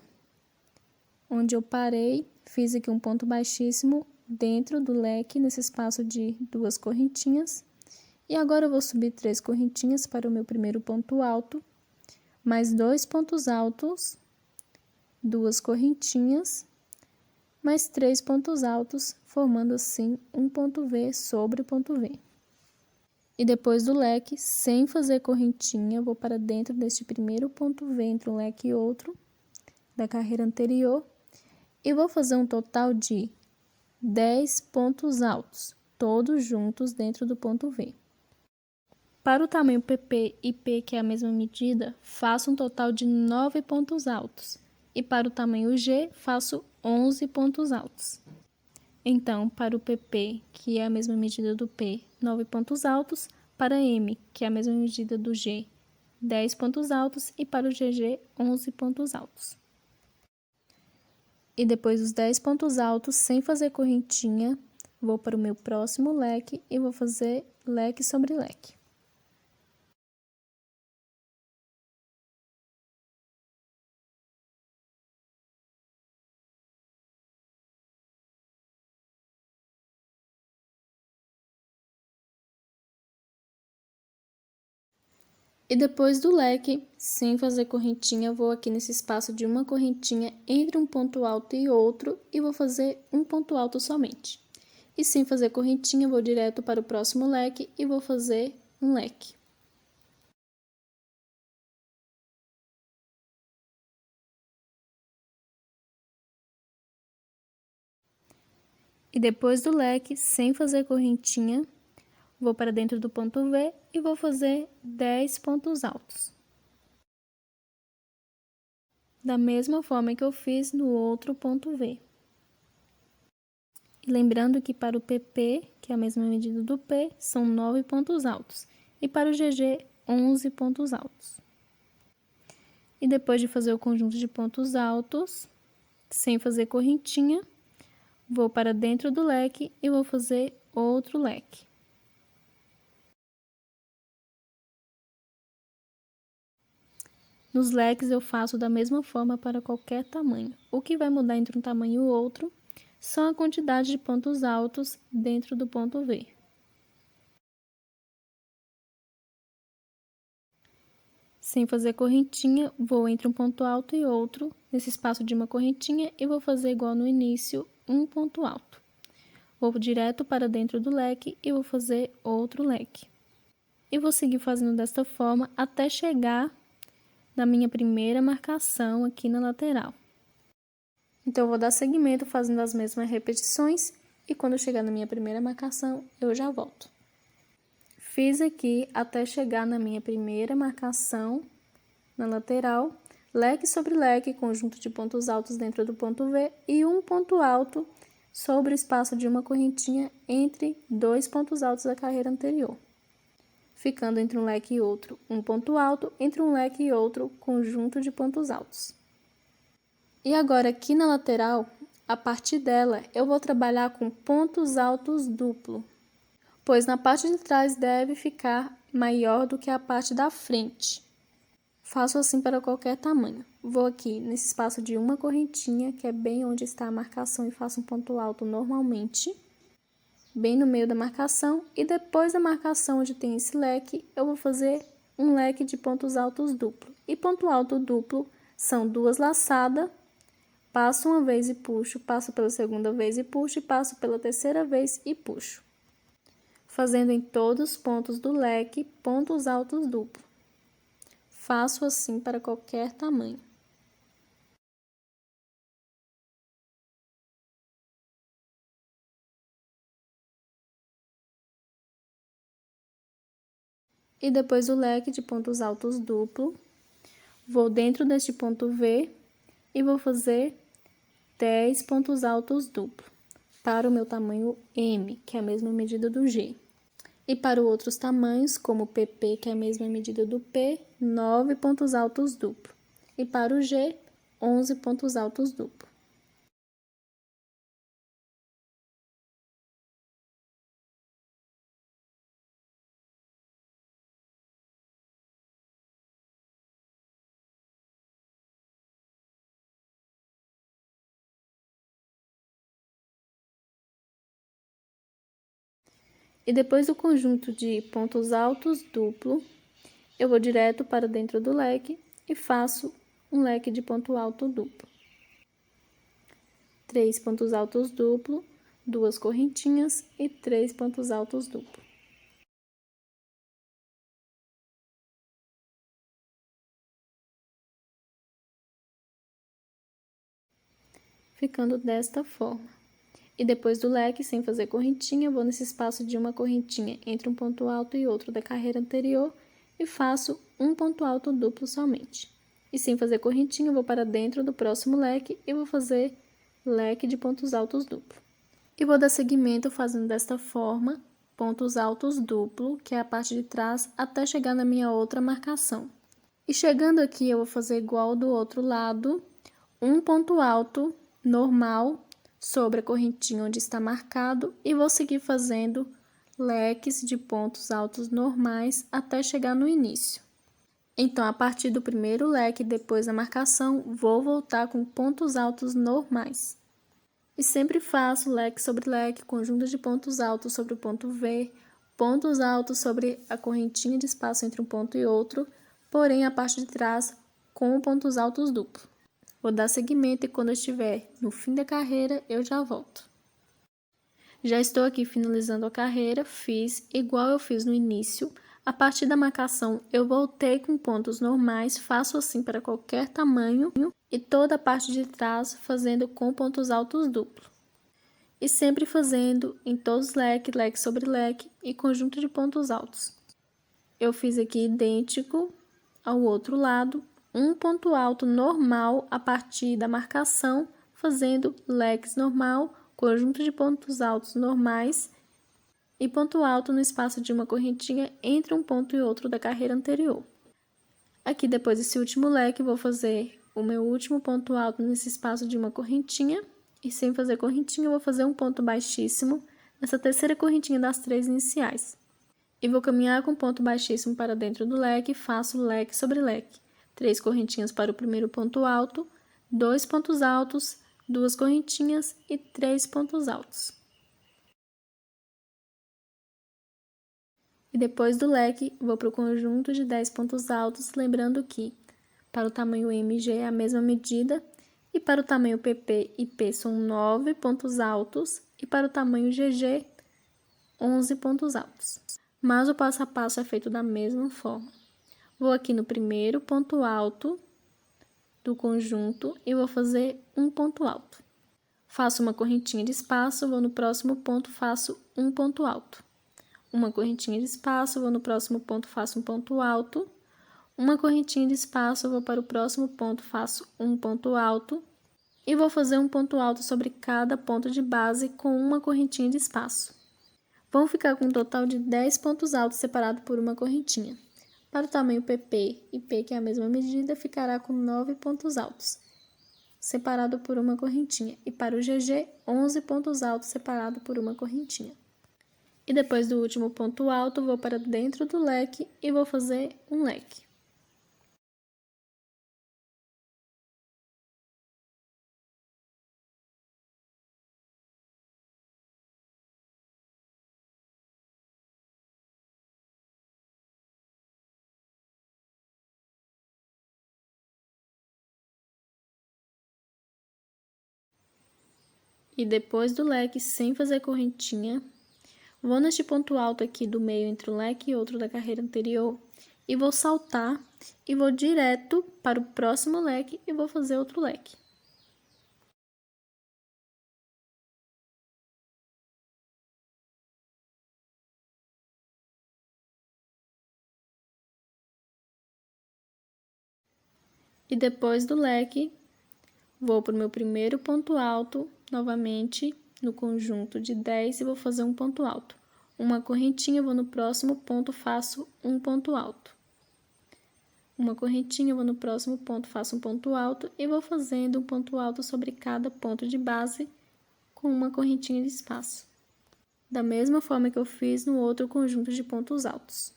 onde eu parei, fiz aqui um ponto baixíssimo dentro do leque nesse espaço de 2 correntinhas. E agora eu vou subir 3 correntinhas para o meu primeiro ponto alto, mais 2 pontos altos, 2 correntinhas, mais 3 pontos altos, formando assim um ponto V sobre o ponto V. E depois do leque, sem fazer correntinha, vou para dentro deste primeiro ponto V entre um leque e outro, da carreira anterior, e vou fazer um total de 10 pontos altos, todos juntos dentro do ponto V. Para o tamanho PP e P, que é a mesma medida, faço um total de 9 pontos altos. E para o tamanho G, faço 11 pontos altos. Então, para o PP, que é a mesma medida do P, 9 pontos altos. Para M, que é a mesma medida do G, 10 pontos altos e para o GG 11 pontos altos. E depois dos 10 pontos altos, sem fazer correntinha, vou para o meu próximo leque e vou fazer leque sobre leque. E depois do leque, sem fazer correntinha, vou aqui nesse espaço de uma correntinha entre um ponto alto e outro e vou fazer um ponto alto somente. E sem fazer correntinha, vou direto para o próximo leque e vou fazer um leque. E depois do leque, sem fazer correntinha, vou para dentro do ponto V e vou fazer 10 pontos altos. Da mesma forma que eu fiz no outro ponto V. E lembrando que para o PP, que é a mesma medida do P, são 9 pontos altos. E para o GG, 11 pontos altos. E depois de fazer o conjunto de pontos altos, sem fazer correntinha, vou para dentro do leque e vou fazer outro leque. Nos leques eu faço da mesma forma para qualquer tamanho. O que vai mudar entre um tamanho e o outro são a quantidade de pontos altos dentro do ponto V. Sem fazer correntinha, vou entre um ponto alto e outro, nesse espaço de uma correntinha, e vou fazer igual no início, um ponto alto. Vou direto para dentro do leque e vou fazer outro leque. E vou seguir fazendo desta forma até chegar na minha primeira marcação aqui na lateral. Então, eu vou dar seguimento fazendo as mesmas repetições e quando eu chegar na minha primeira marcação, eu já volto. Fiz aqui até chegar na minha primeira marcação na lateral, leque sobre leque, conjunto de pontos altos dentro do ponto V e um ponto alto sobre o espaço de uma correntinha entre dois pontos altos da carreira anterior. Ficando entre um leque e outro, um ponto alto, entre um leque e outro, conjunto de pontos altos. E agora, aqui na lateral, a partir dela, eu vou trabalhar com pontos altos duplo, pois na parte de trás deve ficar maior do que a parte da frente. Faço assim para qualquer tamanho. Vou aqui nesse espaço de uma correntinha, que é bem onde está a marcação, e faço um ponto alto normalmente, bem no meio da marcação, e depois da marcação onde tem esse leque, eu vou fazer um leque de pontos altos duplo. E ponto alto duplo são duas laçadas, passo uma vez e puxo, passo pela segunda vez e puxo, e passo pela terceira vez e puxo. Fazendo em todos os pontos do leque, pontos altos duplo. Faço assim para qualquer tamanho. E depois do leque de pontos altos duplo, vou dentro deste ponto V e vou fazer 10 pontos altos duplo, para o meu tamanho M, que é a mesma medida do G. E para outros tamanhos, como o PP, que é a mesma medida do P, 9 pontos altos duplo. E para o G, 11 pontos altos duplo. E depois do conjunto de pontos altos duplo, eu vou direto para dentro do leque e faço um leque de ponto alto duplo. 3 pontos altos duplo, 2 correntinhas e 3 pontos altos duplo. Ficando desta forma. E depois do leque, sem fazer correntinha, vou nesse espaço de uma correntinha entre um ponto alto e outro da carreira anterior e faço um ponto alto duplo somente. E sem fazer correntinha, vou para dentro do próximo leque e vou fazer leque de pontos altos duplo. E vou dar seguimento fazendo desta forma, pontos altos duplo, que é a parte de trás, até chegar na minha outra marcação. E chegando aqui, eu vou fazer igual do outro lado, um ponto alto normal sobre a correntinha onde está marcado e vou seguir fazendo leques de pontos altos normais até chegar no início. Então, a partir do primeiro leque, depois da marcação, vou voltar com pontos altos normais. E sempre faço leque sobre leque, conjunto de pontos altos sobre o ponto V, pontos altos sobre a correntinha de espaço entre um ponto e outro, porém a parte de trás com pontos altos duplos. Vou dar seguimento e quando eu estiver no fim da carreira, eu já volto. Já estou aqui finalizando a carreira, fiz igual eu fiz no início. A partir da marcação, eu voltei com pontos normais, faço assim para qualquer tamanho e toda a parte de trás fazendo com pontos altos duplos. E sempre fazendo em todos os leques, leque sobre leque e conjunto de pontos altos. Eu fiz aqui idêntico ao outro lado, um ponto alto normal a partir da marcação, fazendo leques normal, conjunto de pontos altos normais e ponto alto no espaço de uma correntinha entre um ponto e outro da carreira anterior. Aqui, depois desse último leque, vou fazer o meu último ponto alto nesse espaço de uma correntinha e sem fazer correntinha, eu vou fazer um ponto baixíssimo nessa terceira correntinha das 3 iniciais. E vou caminhar com ponto baixíssimo para dentro do leque e faço leque sobre leque. 3 correntinhas para o primeiro ponto alto, 2 pontos altos, 2 correntinhas e 3 pontos altos. E depois do leque, vou para o conjunto de 10 pontos altos, lembrando que para o tamanho MG é a mesma medida, e para o tamanho PP e P são 9 pontos altos, e para o tamanho GG, 11 pontos altos. Mas o passo a passo é feito da mesma forma. Vou aqui no primeiro ponto alto do conjunto e vou fazer um ponto alto. Faço uma correntinha de espaço, vou no próximo ponto, faço um ponto alto. Uma correntinha de espaço, vou no próximo ponto, faço um ponto alto. Uma correntinha de espaço, vou para o próximo ponto, faço um ponto alto. E vou fazer um ponto alto sobre cada ponto de base com uma correntinha de espaço. Vão ficar com um total de 10 pontos altos separados por uma correntinha. Para o tamanho PP e P, que é a mesma medida, ficará com 9 pontos altos, separado por uma correntinha. E para o GG, 11 pontos altos separados por uma correntinha. E depois do último ponto alto, vou para dentro do leque e vou fazer um leque. E depois do leque, sem fazer correntinha, vou neste ponto alto aqui do meio entre um leque e outro da carreira anterior e vou saltar e vou direto para o próximo leque e vou fazer outro leque. E depois do leque, vou para o meu primeiro ponto alto, novamente, no conjunto de 10 e vou fazer um ponto alto. Uma correntinha, vou no próximo ponto, faço um ponto alto. Uma correntinha, vou no próximo ponto, faço um ponto alto e vou fazendo um ponto alto sobre cada ponto de base com uma correntinha de espaço. Da mesma forma que eu fiz no outro conjunto de pontos altos.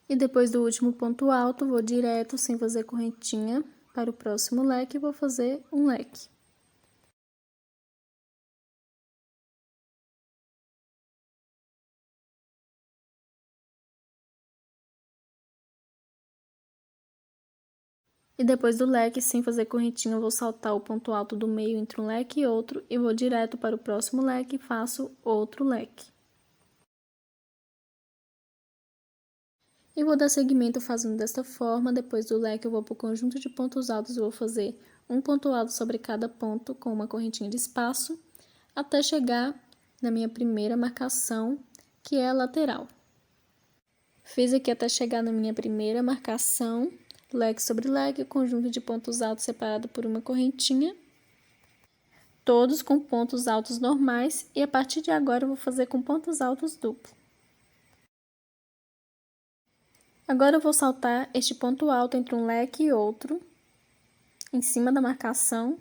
E depois do último ponto alto, vou direto, sem fazer correntinha, para o próximo leque e vou fazer um leque. E depois do leque, sem fazer correntinha, eu vou saltar o ponto alto do meio entre um leque e outro e vou direto para o próximo leque e faço outro leque. E vou dar seguimento fazendo desta forma, depois do leque eu vou para o conjunto de pontos altos e vou fazer um ponto alto sobre cada ponto com uma correntinha de espaço, até chegar na minha primeira marcação, que é a lateral. Fiz aqui até chegar na minha primeira marcação, leque sobre leque, conjunto de pontos altos separado por uma correntinha. todos com pontos altos normais e a partir de agora eu vou fazer com pontos altos duplos. Agora eu vou saltar este ponto alto entre um leque e outro, em cima da marcação,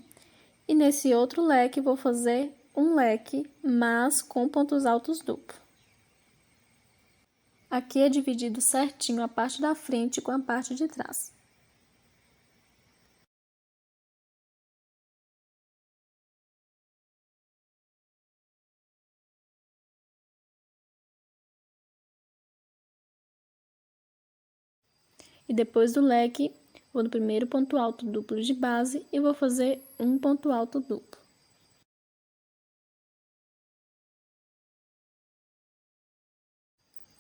e nesse outro leque vou fazer um leque, mas com pontos altos duplos. Aqui é dividido certinho a parte da frente com a parte de trás. E depois do leque, vou no primeiro ponto alto duplo de base e vou fazer um ponto alto duplo.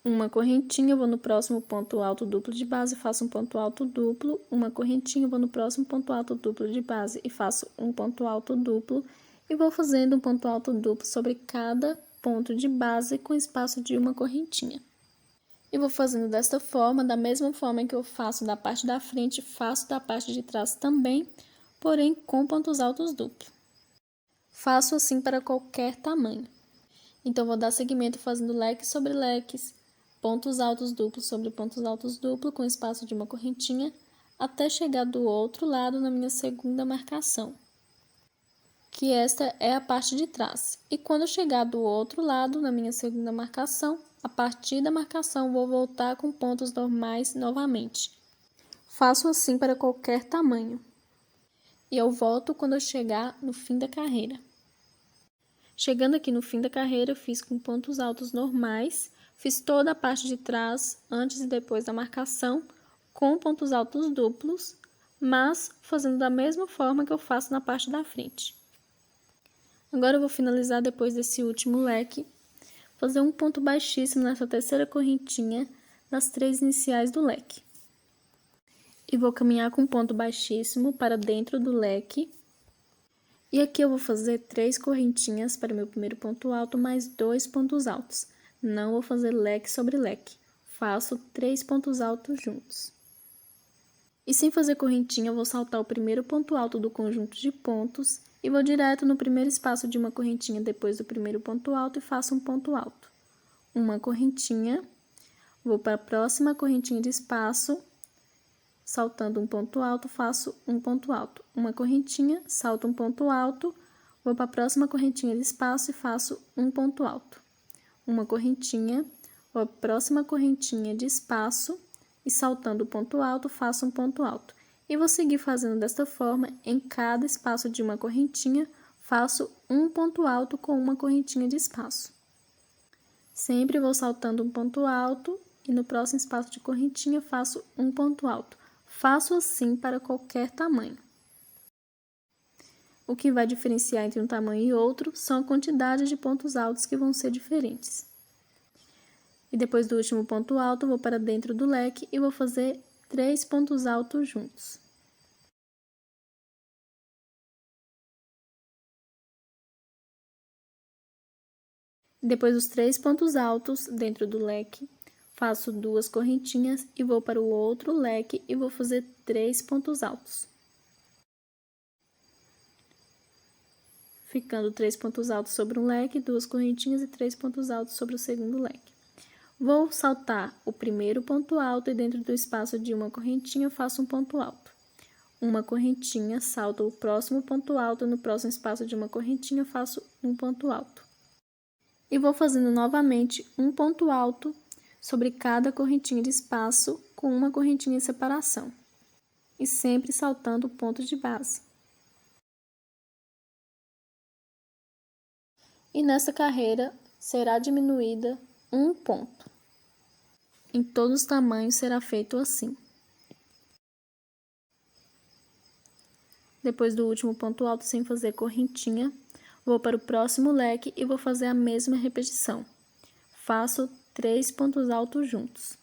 Uma correntinha, vou no próximo ponto alto duplo de base, faço um ponto alto duplo, uma correntinha, vou no próximo ponto alto duplo de base e faço um ponto alto duplo, e vou fazendo um ponto alto duplo sobre cada ponto de base com espaço de uma correntinha. E vou fazendo desta forma, da mesma forma que eu faço da parte da frente, faço da parte de trás também, porém com pontos altos duplos. Faço assim para qualquer tamanho. Então, vou dar seguimento fazendo leques sobre leques, pontos altos duplos sobre pontos altos duplos, com espaço de uma correntinha, até chegar do outro lado na minha segunda marcação, que esta é a parte de trás. E quando eu chegar do outro lado na minha segunda marcação, a partir da marcação vou voltar com pontos normais novamente. Faço assim para qualquer tamanho. E eu volto quando eu chegar no fim da carreira. Chegando aqui no fim da carreira, eu fiz com pontos altos normais, fiz toda a parte de trás, antes e depois da marcação, com pontos altos duplos, mas fazendo da mesma forma que eu faço na parte da frente. Agora eu vou finalizar depois desse último leque, fazer um ponto baixíssimo nessa terceira correntinha das 3 iniciais do leque. E vou caminhar com ponto baixíssimo para dentro do leque. E aqui eu vou fazer 3 correntinhas para o meu primeiro ponto alto, mais 2 pontos altos. Não vou fazer leque sobre leque. Faço 3 pontos altos juntos. E sem fazer correntinha, eu vou saltar o primeiro ponto alto do conjunto de pontos e vou direto no primeiro espaço de uma correntinha depois do primeiro ponto alto e faço um ponto alto. Uma correntinha, vou para a próxima correntinha de espaço, saltando um ponto alto, faço um ponto alto. Uma correntinha, salto um ponto alto, vou para a próxima correntinha de espaço e faço um ponto alto. Uma correntinha, vou para a próxima correntinha de espaço e saltando o ponto alto, faço um ponto alto. E vou seguir fazendo desta forma, em cada espaço de uma correntinha, faço um ponto alto com uma correntinha de espaço. Sempre vou saltando um ponto alto e no próximo espaço de correntinha faço um ponto alto. Faço assim para qualquer tamanho. O que vai diferenciar entre um tamanho e outro são a quantidade de pontos altos que vão ser diferentes. E depois do último ponto alto, vou para dentro do leque e vou fazer 3 pontos altos juntos. Depois dos 3 pontos altos dentro do leque, faço 2 correntinhas e vou para o outro leque e vou fazer 3 pontos altos. Ficando 3 pontos altos sobre um leque, 2 correntinhas e 3 pontos altos sobre o segundo leque. Vou saltar o primeiro ponto alto e dentro do espaço de uma correntinha faço um ponto alto. Uma correntinha, salto o próximo ponto alto e no próximo espaço de uma correntinha faço um ponto alto. E vou fazendo novamente um ponto alto sobre cada correntinha de espaço com uma correntinha em separação. E sempre saltando o ponto de base. E nessa carreira será diminuída um ponto. Em todos os tamanhos será feito assim. Depois do último ponto alto sem fazer correntinha, vou para o próximo leque e vou fazer a mesma repetição. Faço 3 pontos altos juntos.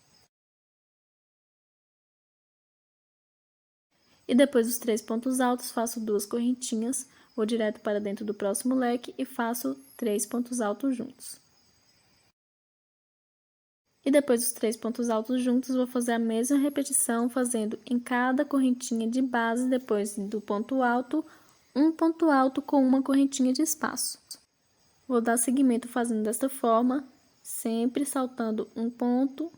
E depois dos 3 pontos altos, faço 2 correntinhas, vou direto para dentro do próximo leque e faço 3 pontos altos juntos. E depois dos 3 pontos altos juntos, vou fazer a mesma repetição, fazendo em cada correntinha de base, depois do ponto alto, um ponto alto com uma correntinha de espaço. Vou dar seguimento fazendo desta forma, sempre saltando um ponto,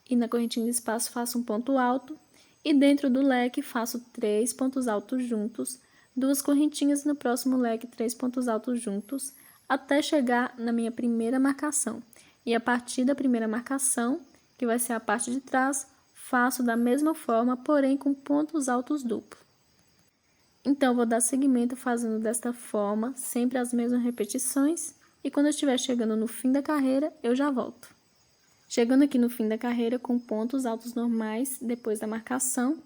e na correntinha de espaço faço um ponto alto, e dentro do leque faço 3 pontos altos juntos, 2 correntinhas e no próximo leque 3 pontos altos juntos, até chegar na minha primeira marcação. E a partir da primeira marcação, que vai ser a parte de trás, faço da mesma forma, porém com pontos altos duplos. Então, vou dar seguimento fazendo desta forma, sempre as mesmas repetições, e quando eu estiver chegando no fim da carreira, eu já volto. Chegando aqui no fim da carreira com pontos altos normais, depois da marcação,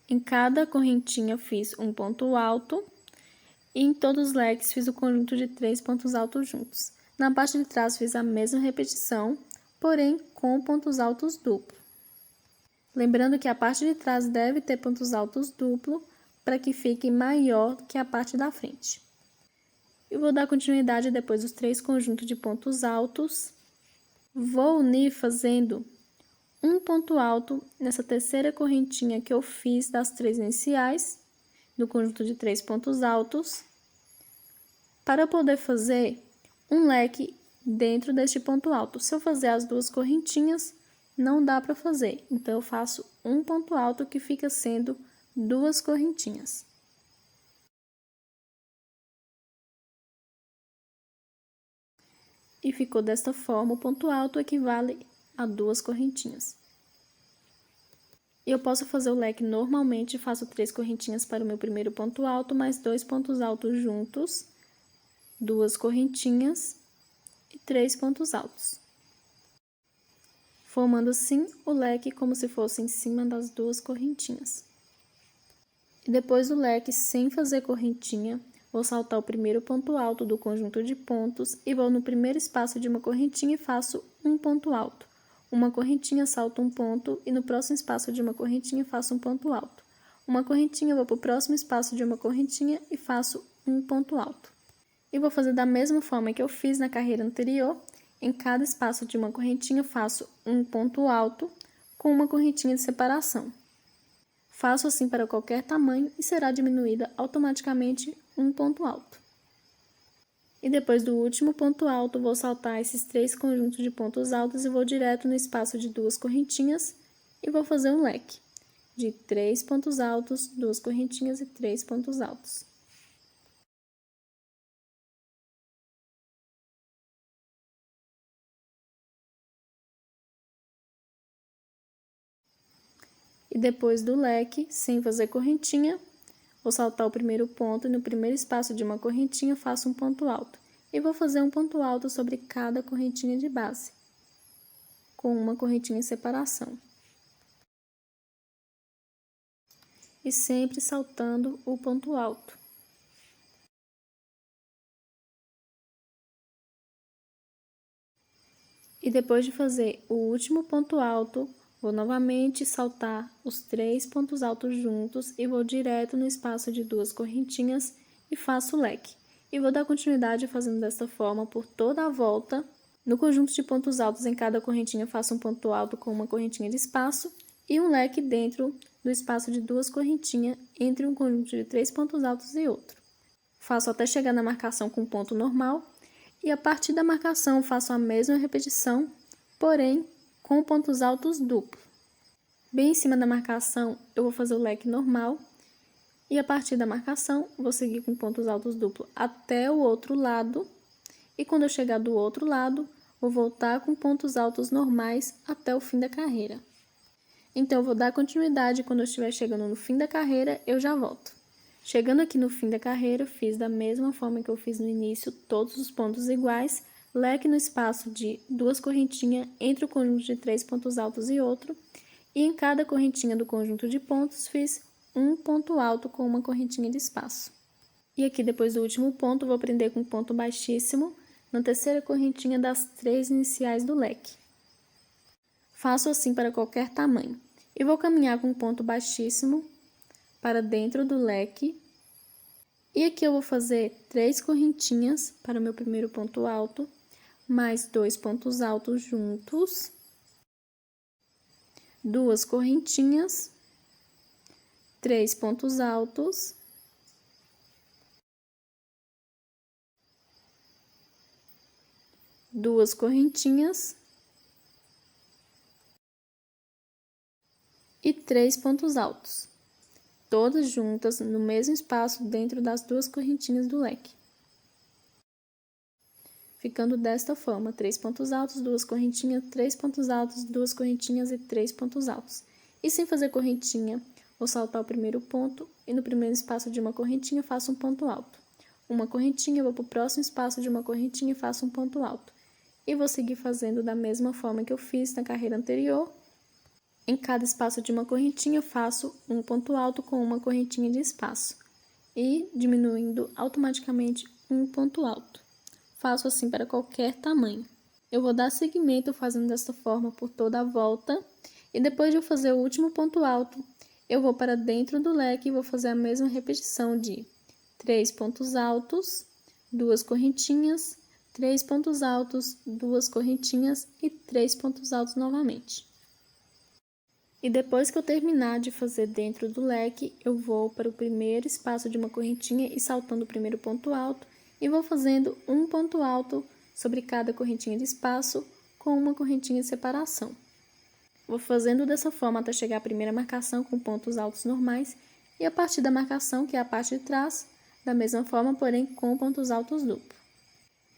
em cada correntinha fiz um ponto alto, e em todos os leques fiz o conjunto de 3 pontos altos juntos. Na parte de trás fiz a mesma repetição, porém com pontos altos duplos. Lembrando que a parte de trás deve ter pontos altos duplos, para que fique maior que a parte da frente. Eu vou dar continuidade depois dos 3 conjuntos de pontos altos. Vou unir fazendo um ponto alto nessa terceira correntinha que eu fiz das 3 iniciais, do conjunto de 3 pontos altos, para poder fazer um leque dentro deste ponto alto. Se eu fazer as 2 correntinhas, não dá para fazer, então eu faço um ponto alto que fica sendo 2 correntinhas. E ficou desta forma, o ponto alto equivale a 2 correntinhas. Eu posso fazer o leque normalmente, faço 3 correntinhas para o meu primeiro ponto alto, mais 2 pontos altos juntos, 2 correntinhas e 3 pontos altos. Formando assim o leque como se fosse em cima das 2 correntinhas. E depois do leque, sem fazer correntinha, vou saltar o primeiro ponto alto do conjunto de pontos e vou no primeiro espaço de uma correntinha e faço um ponto alto. Uma correntinha, salto um ponto e no próximo espaço de uma correntinha faço um ponto alto. Uma correntinha, vou para o próximo espaço de uma correntinha e faço um ponto alto. E vou fazer da mesma forma que eu fiz na carreira anterior, em cada espaço de uma correntinha faço um ponto alto com uma correntinha de separação. Faço assim para qualquer tamanho e será diminuída automaticamente um ponto alto. E depois do último ponto alto, vou saltar esses 3 conjuntos de pontos altos e vou direto no espaço de 2 correntinhas e vou fazer um leque de 3 pontos altos, 2 correntinhas e 3 pontos altos. E depois do leque, sem fazer correntinha, vou saltar o primeiro ponto e no primeiro espaço de uma correntinha faço um ponto alto. E vou fazer um ponto alto sobre cada correntinha de base, com uma correntinha em separação. E sempre saltando o ponto alto. E depois de fazer o último ponto alto, vou novamente saltar os 3 pontos altos juntos e vou direto no espaço de 2 correntinhas e faço o leque. E vou dar continuidade fazendo desta forma por toda a volta. No conjunto de pontos altos, em cada correntinha faço um ponto alto com uma correntinha de espaço e um leque dentro do espaço de 2 correntinhas entre um conjunto de 3 pontos altos e outro. Faço até chegar na marcação com ponto normal. E a partir da marcação faço a mesma repetição, porém com pontos altos duplos. Bem em cima da marcação eu vou fazer o leque normal e a partir da marcação vou seguir com pontos altos duplos até o outro lado e quando eu chegar do outro lado vou voltar com pontos altos normais até o fim da carreira. Então eu vou dar continuidade, quando eu estiver chegando no fim da carreira eu já volto. Chegando aqui no fim da carreira, fiz da mesma forma que eu fiz no início, todos os pontos iguais, leque no espaço de 2 correntinhas entre o conjunto de 3 pontos altos e outro, e em cada correntinha do conjunto de pontos fiz um ponto alto com uma correntinha de espaço. E aqui depois do último ponto, vou prender com ponto baixíssimo na terceira correntinha das 3 iniciais do leque. Faço assim para qualquer tamanho, e vou caminhar com ponto baixíssimo para dentro do leque, e aqui eu vou fazer 3 correntinhas para o meu primeiro ponto alto, mais 2 pontos altos juntos, 2 correntinhas, 3 pontos altos, 2 correntinhas e 3 pontos altos, todas juntas no mesmo espaço dentro das 2 correntinhas do leque. Ficando desta forma, 3 pontos altos, 2 correntinhas, 3 pontos altos, 2 correntinhas e 3 pontos altos. E sem fazer correntinha, vou saltar o primeiro ponto e no primeiro espaço de uma correntinha faço um ponto alto. Uma correntinha, vou para o próximo espaço de uma correntinha e faço um ponto alto. E vou seguir fazendo da mesma forma que eu fiz na carreira anterior. Em cada espaço de uma correntinha, faço um ponto alto com uma correntinha de espaço. E diminuindo automaticamente um ponto alto. Faço assim para qualquer tamanho. Eu vou dar seguimento fazendo desta forma por toda a volta. E depois de eu fazer o último ponto alto, eu vou para dentro do leque e vou fazer a mesma repetição de 3 pontos altos, 2 correntinhas, 3 pontos altos, 2 correntinhas e 3 pontos altos novamente. E depois que eu terminar de fazer dentro do leque, eu vou para o primeiro espaço de uma correntinha e saltando o primeiro ponto alto, e vou fazendo um ponto alto sobre cada correntinha de espaço com uma correntinha de separação. Vou fazendo dessa forma até chegar à primeira marcação com pontos altos normais e a partir da marcação, que é a parte de trás, da mesma forma, porém com pontos altos duplos.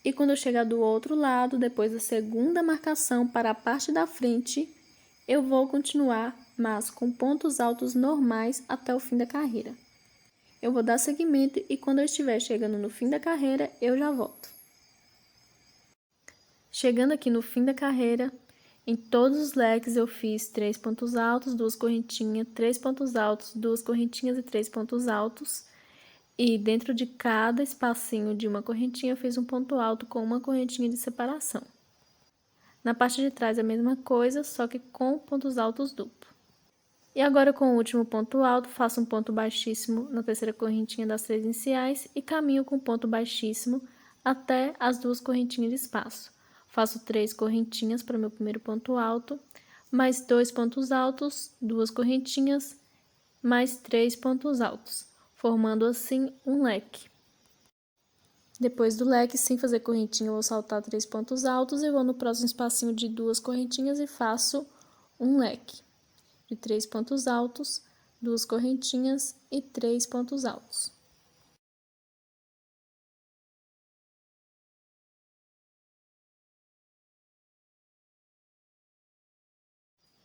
E quando eu chegar do outro lado, depois da segunda marcação para a parte da frente, eu vou continuar, mas com pontos altos normais até o fim da carreira. Eu vou dar seguimento e quando eu estiver chegando no fim da carreira, eu já volto. Chegando aqui no fim da carreira, em todos os leques eu fiz 3 pontos altos, 2 correntinhas, 3 pontos altos, 2 correntinhas e 3 pontos altos. E dentro de cada espacinho de uma correntinha eu fiz um ponto alto com uma correntinha de separação. Na parte de trás a mesma coisa, só que com pontos altos duplos. E agora com o último ponto alto, faço um ponto baixíssimo na terceira correntinha das 3 iniciais e caminho com ponto baixíssimo até as 2 correntinhas de espaço. Faço 3 correntinhas para o meu primeiro ponto alto, mais 2 pontos altos, 2 correntinhas, mais 3 pontos altos, formando assim um leque. Depois do leque, sem fazer correntinha, eu vou saltar 3 pontos altos e vou no próximo espacinho de 2 correntinhas e faço um leque de 3 pontos altos, 2 correntinhas e 3 pontos altos.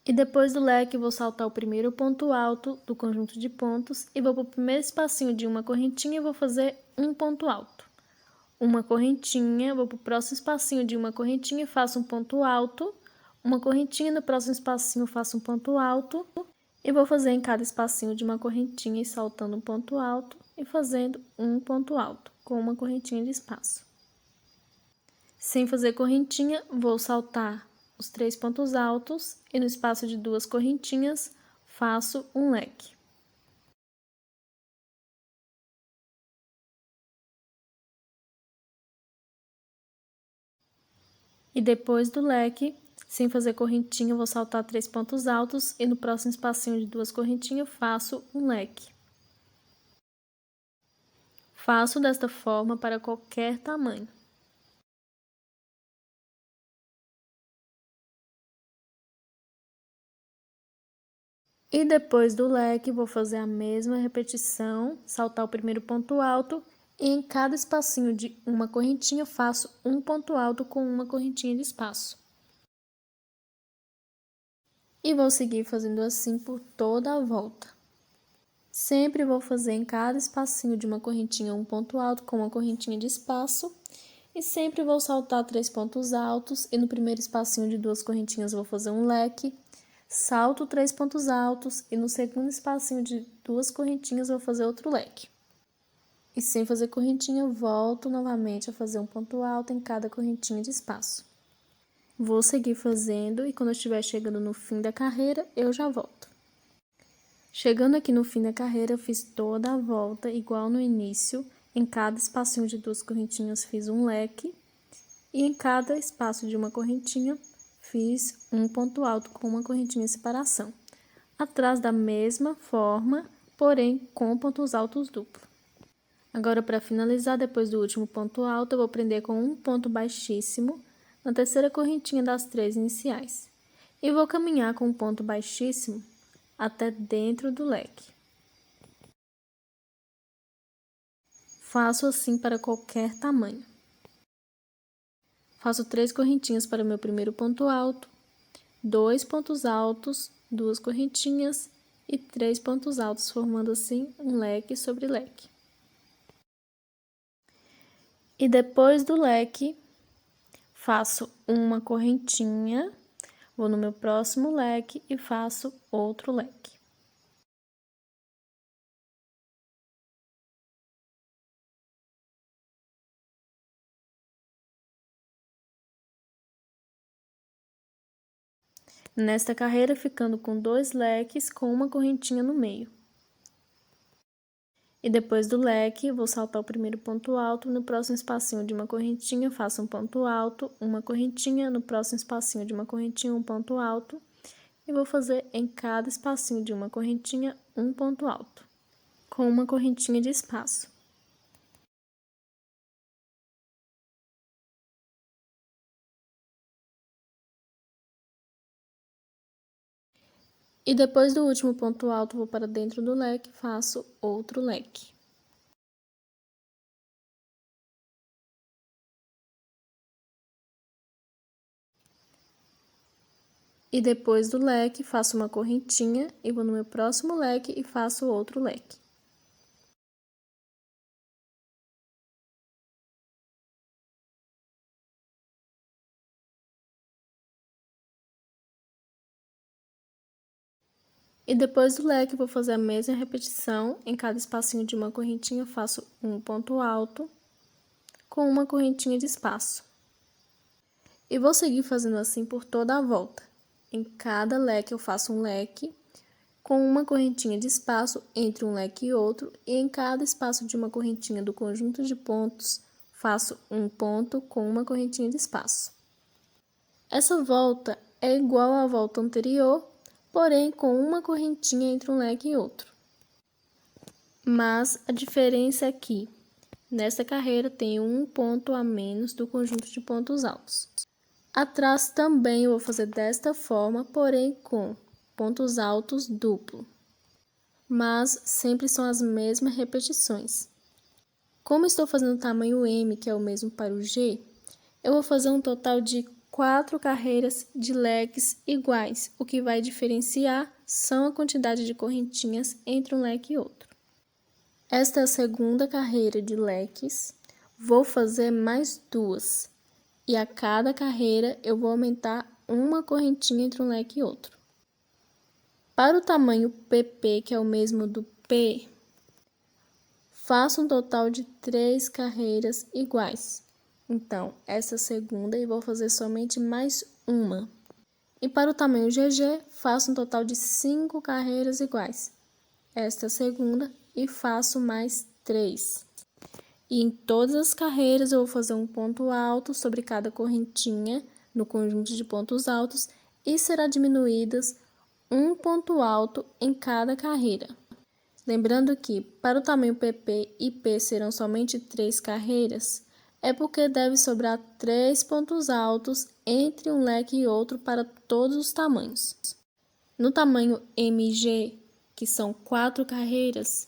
E depois do leque, vou saltar o primeiro ponto alto do conjunto de pontos e vou para o primeiro espacinho de uma correntinha e vou fazer um ponto alto. Uma correntinha, vou para o próximo espacinho de uma correntinha e faço um ponto alto. Uma correntinha, no próximo espacinho faço um ponto alto. E vou fazer em cada espacinho de uma correntinha e saltando um ponto alto e fazendo um ponto alto com uma correntinha de espaço. Sem fazer correntinha, vou saltar os 3 pontos altos e no espaço de 2 correntinhas faço um leque. E depois do leque, sem fazer correntinha, eu vou saltar 3 pontos altos e no próximo espacinho de 2 correntinhas faço um leque. Faço desta forma para qualquer tamanho. E depois do leque, vou fazer a mesma repetição, saltar o primeiro ponto alto e em cada espacinho de uma correntinha faço um ponto alto com uma correntinha de espaço. E vou seguir fazendo assim por toda a volta. Sempre vou fazer em cada espacinho de uma correntinha um ponto alto com uma correntinha de espaço. E sempre vou saltar 3 pontos altos e no primeiro espacinho de 2 correntinhas vou fazer um leque. Salto 3 pontos altos e no segundo espacinho de 2 correntinhas vou fazer outro leque. E sem fazer correntinha, volto novamente a fazer um ponto alto em cada correntinha de espaço. Vou seguir fazendo e quando eu estiver chegando no fim da carreira, eu já volto. Chegando aqui no fim da carreira, eu fiz toda a volta igual no início. Em cada espacinho de 2 correntinhas fiz um leque. E em cada espaço de uma correntinha, fiz um ponto alto com uma correntinha de separação. Atrás da mesma forma, porém com pontos altos duplos. Agora, para finalizar, depois do último ponto alto, eu vou prender com um ponto baixíssimo na terceira correntinha das 3 iniciais. E vou caminhar com um ponto baixíssimo até dentro do leque. Faço assim para qualquer tamanho. Faço 3 correntinhas para o meu primeiro ponto alto, 2 pontos altos, 2 correntinhas e 3 pontos altos, formando assim um leque sobre leque. E depois do leque, faço uma correntinha, vou no meu próximo leque e faço outro leque. Nesta carreira, ficando com 2 leques com uma correntinha no meio. E depois do leque, vou saltar o primeiro ponto alto, no próximo espacinho de uma correntinha, faço um ponto alto, uma correntinha, no próximo espacinho de uma correntinha, um ponto alto, e vou fazer em cada espacinho de uma correntinha, um ponto alto, com uma correntinha de espaço. E depois do último ponto alto, vou para dentro do leque, faço outro leque. E depois do leque, faço uma correntinha e vou no meu próximo leque e faço outro leque. E depois do leque, vou fazer a mesma repetição, em cada espacinho de uma correntinha, faço um ponto alto, com uma correntinha de espaço. E vou seguir fazendo assim por toda a volta. Em cada leque, eu faço um leque, com uma correntinha de espaço entre um leque e outro, e em cada espaço de uma correntinha do conjunto de pontos, faço um ponto com uma correntinha de espaço. Essa volta é igual à volta anterior, porém com uma correntinha entre um leque e outro. Mas a diferença é que, nesta carreira, tem um ponto a menos do conjunto de pontos altos. Atrás também eu vou fazer desta forma, porém com pontos altos duplo. Mas sempre são as mesmas repetições. Como estou fazendo o tamanho M, que é o mesmo para o G, eu vou fazer um total de 4 carreiras de leques iguais. O que vai diferenciar são a quantidade de correntinhas entre um leque e outro. Esta é a segunda carreira de leques. Vou fazer mais 2. E a cada carreira eu vou aumentar uma correntinha entre um leque e outro. Para o tamanho PP, que é o mesmo do P, faço um total de 3 carreiras iguais. Então, essa segunda eu vou fazer somente mais uma. E para o tamanho GG, faço um total de 5 carreiras iguais. Esta segunda e faço mais 3. E em todas as carreiras eu vou fazer um ponto alto sobre cada correntinha no conjunto de pontos altos e será diminuídas um ponto alto em cada carreira. Lembrando que, para o tamanho PP e P serão somente 3 carreiras, é porque deve sobrar 3 pontos altos entre um leque e outro para todos os tamanhos. No tamanho MG, que são 4 carreiras,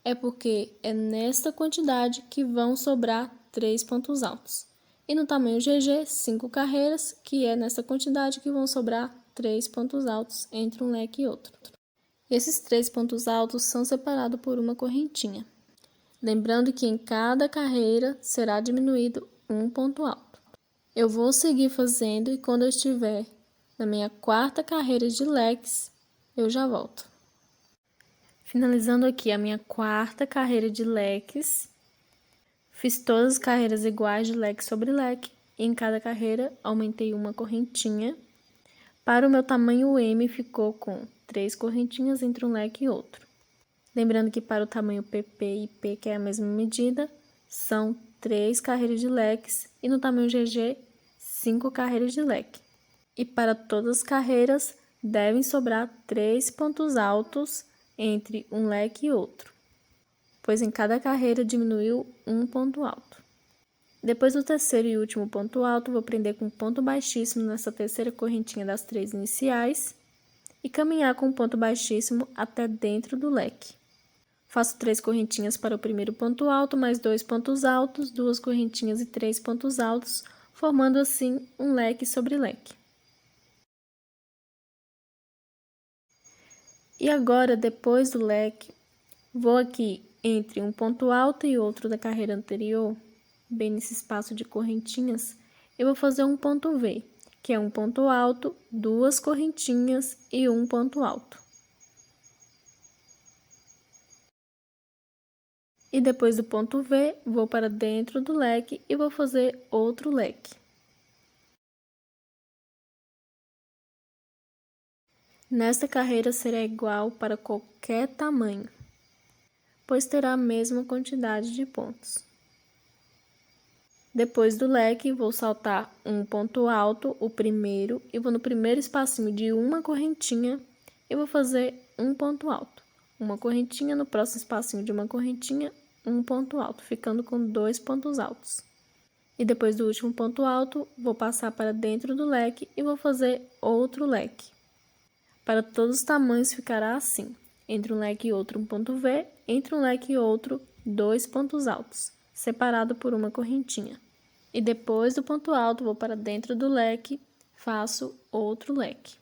é porque é nesta quantidade que vão sobrar 3 pontos altos. E no tamanho GG, 5 carreiras, que é nesta quantidade que vão sobrar 3 pontos altos entre um leque e outro. Esses 3 pontos altos são separados por uma correntinha. Lembrando que em cada carreira será diminuído um ponto alto. Eu vou seguir fazendo e quando eu estiver na minha 4ª carreira de leques, eu já volto. Finalizando aqui a minha 4ª carreira de leques, fiz todas as carreiras iguais de leque sobre leque e em cada carreira aumentei uma correntinha. Para o meu tamanho M ficou com 3 correntinhas entre um leque e outro. Lembrando que para o tamanho PP e P, que é a mesma medida, são 3 carreiras de leques e no tamanho GG, 5 carreiras de leque. E para todas as carreiras, devem sobrar 3 pontos altos entre um leque e outro, pois em cada carreira diminuiu um ponto alto. Depois do terceiro e último ponto alto, vou prender com ponto baixíssimo nessa terceira correntinha das 3 iniciais e caminhar com ponto baixíssimo até dentro do leque. Faço 3 correntinhas para o primeiro ponto alto, mais 2 pontos altos, 2 correntinhas e 3 pontos altos, formando assim um leque sobre leque. E agora, depois do leque, vou aqui entre um ponto alto e outro da carreira anterior, bem nesse espaço de correntinhas, eu vou fazer um ponto V, que é um ponto alto, 2 correntinhas e um ponto alto. E depois do ponto V, vou para dentro do leque e vou fazer outro leque. Nesta carreira será igual para qualquer tamanho, pois terá a mesma quantidade de pontos. Depois do leque, vou saltar um ponto alto, o primeiro, e vou no primeiro espacinho de uma correntinha e vou fazer um ponto alto. Uma correntinha, no próximo espacinho de uma correntinha, um ponto alto, ficando com 2 pontos altos. E depois do último ponto alto, vou passar para dentro do leque e vou fazer outro leque. Para todos os tamanhos ficará assim, entre um leque e outro um ponto V, entre um leque e outro 2 pontos altos, separado por uma correntinha. E depois do ponto alto, vou para dentro do leque, faço outro leque.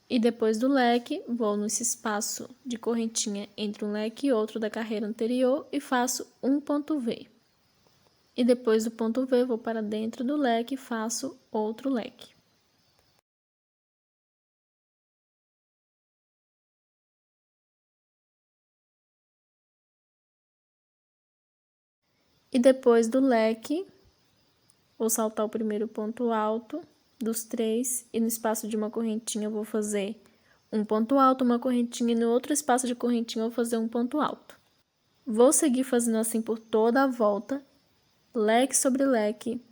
E depois do leque, vou nesse espaço de correntinha entre um leque e outro da carreira anterior e faço um ponto V. E depois do ponto V, vou para dentro do leque e faço outro leque. E depois do leque, vou saltar o primeiro ponto alto dos 3 e no espaço de uma correntinha eu vou fazer um ponto alto, uma correntinha e no outro espaço de correntinha eu vou fazer um ponto alto. Vou seguir fazendo assim por toda a volta, leque sobre leque,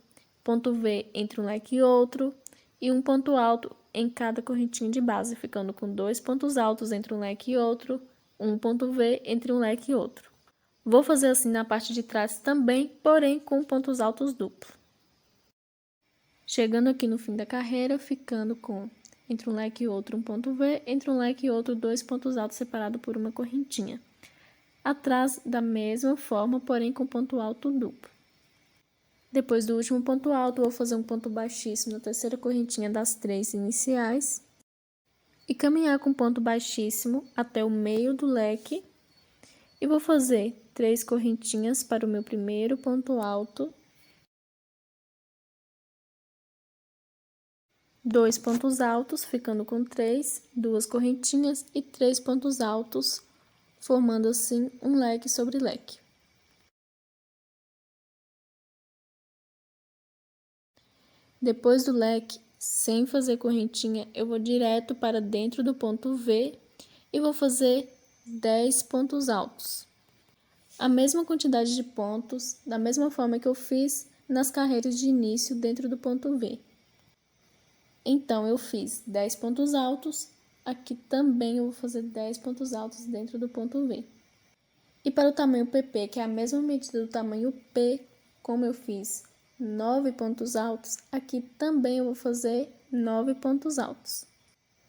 ponto V entre um leque e outro e um ponto alto em cada correntinha de base, ficando com 2 pontos altos entre um leque e outro, um ponto V entre um leque e outro. Vou fazer assim na parte de trás também, porém com pontos altos duplos. Chegando aqui no fim da carreira, ficando com entre um leque e outro um ponto V, entre um leque e outro 2 pontos altos separados por uma correntinha. Atrás da mesma forma, porém com ponto alto duplo. Depois do último ponto alto, vou fazer um ponto baixíssimo na terceira correntinha das 3 iniciais e caminhar com ponto baixíssimo até o meio do leque e vou fazer 3 correntinhas para o meu primeiro ponto alto, 2 pontos altos, ficando com 3, 2 correntinhas e 3 pontos altos, formando assim um leque sobre leque. Depois do leque, sem fazer correntinha, eu vou direto para dentro do ponto V e vou fazer 10 pontos altos. A mesma quantidade de pontos, da mesma forma que eu fiz nas carreiras de início dentro do ponto V. Então, eu fiz 10 pontos altos, aqui também eu vou fazer 10 pontos altos dentro do ponto V. E para o tamanho PP, que é a mesma medida do tamanho P, como eu fiz 9 pontos altos, aqui também eu vou fazer 9 pontos altos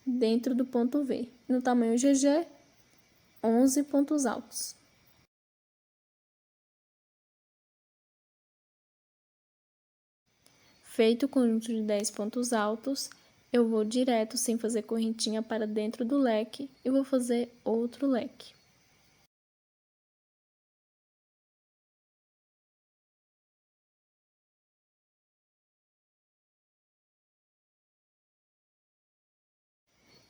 dentro do ponto V. No tamanho GG, 11 pontos altos. Feito o conjunto de 10 pontos altos, eu vou direto sem fazer correntinha para dentro do leque e vou fazer outro leque.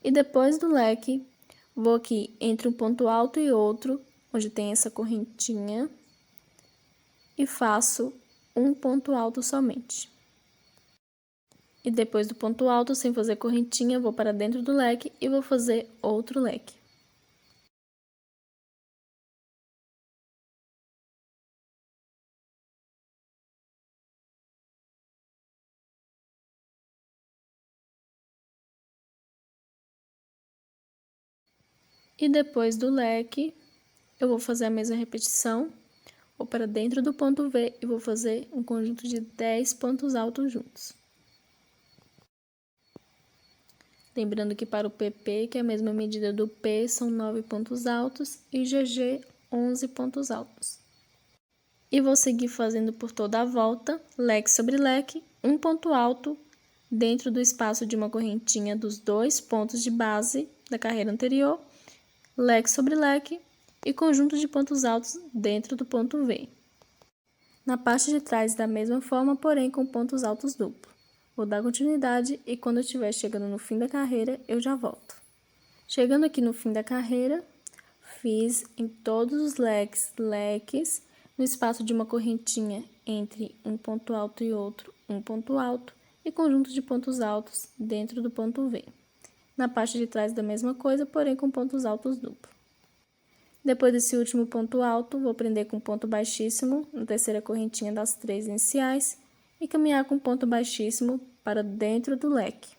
E depois do leque, vou aqui entre um ponto alto e outro, onde tem essa correntinha, e faço um ponto alto somente. E depois do ponto alto, sem fazer correntinha, vou para dentro do leque e vou fazer outro leque. E depois do leque, eu vou fazer a mesma repetição. Vou para dentro do ponto V e vou fazer um conjunto de 10 pontos altos juntos. Lembrando que para o PP, que é a mesma medida do P, são 9 pontos altos e GG, 11 pontos altos. E vou seguir fazendo por toda a volta, leque sobre leque, um ponto alto dentro do espaço de uma correntinha dos 2 pontos de base da carreira anterior, leque sobre leque e conjunto de pontos altos dentro do ponto V. Na parte de trás, da mesma forma, porém com pontos altos duplos. Vou dar continuidade e quando eu estiver chegando no fim da carreira, eu já volto. Chegando aqui no fim da carreira, fiz em todos os leques, no espaço de uma correntinha entre um ponto alto e outro, um ponto alto, e conjunto de pontos altos dentro do ponto V. Na parte de trás, da mesma coisa, porém com pontos altos duplos. Depois desse último ponto alto, vou prender com ponto baixíssimo na terceira correntinha das 3 iniciais e caminhar com ponto baixíssimo para dentro do leque.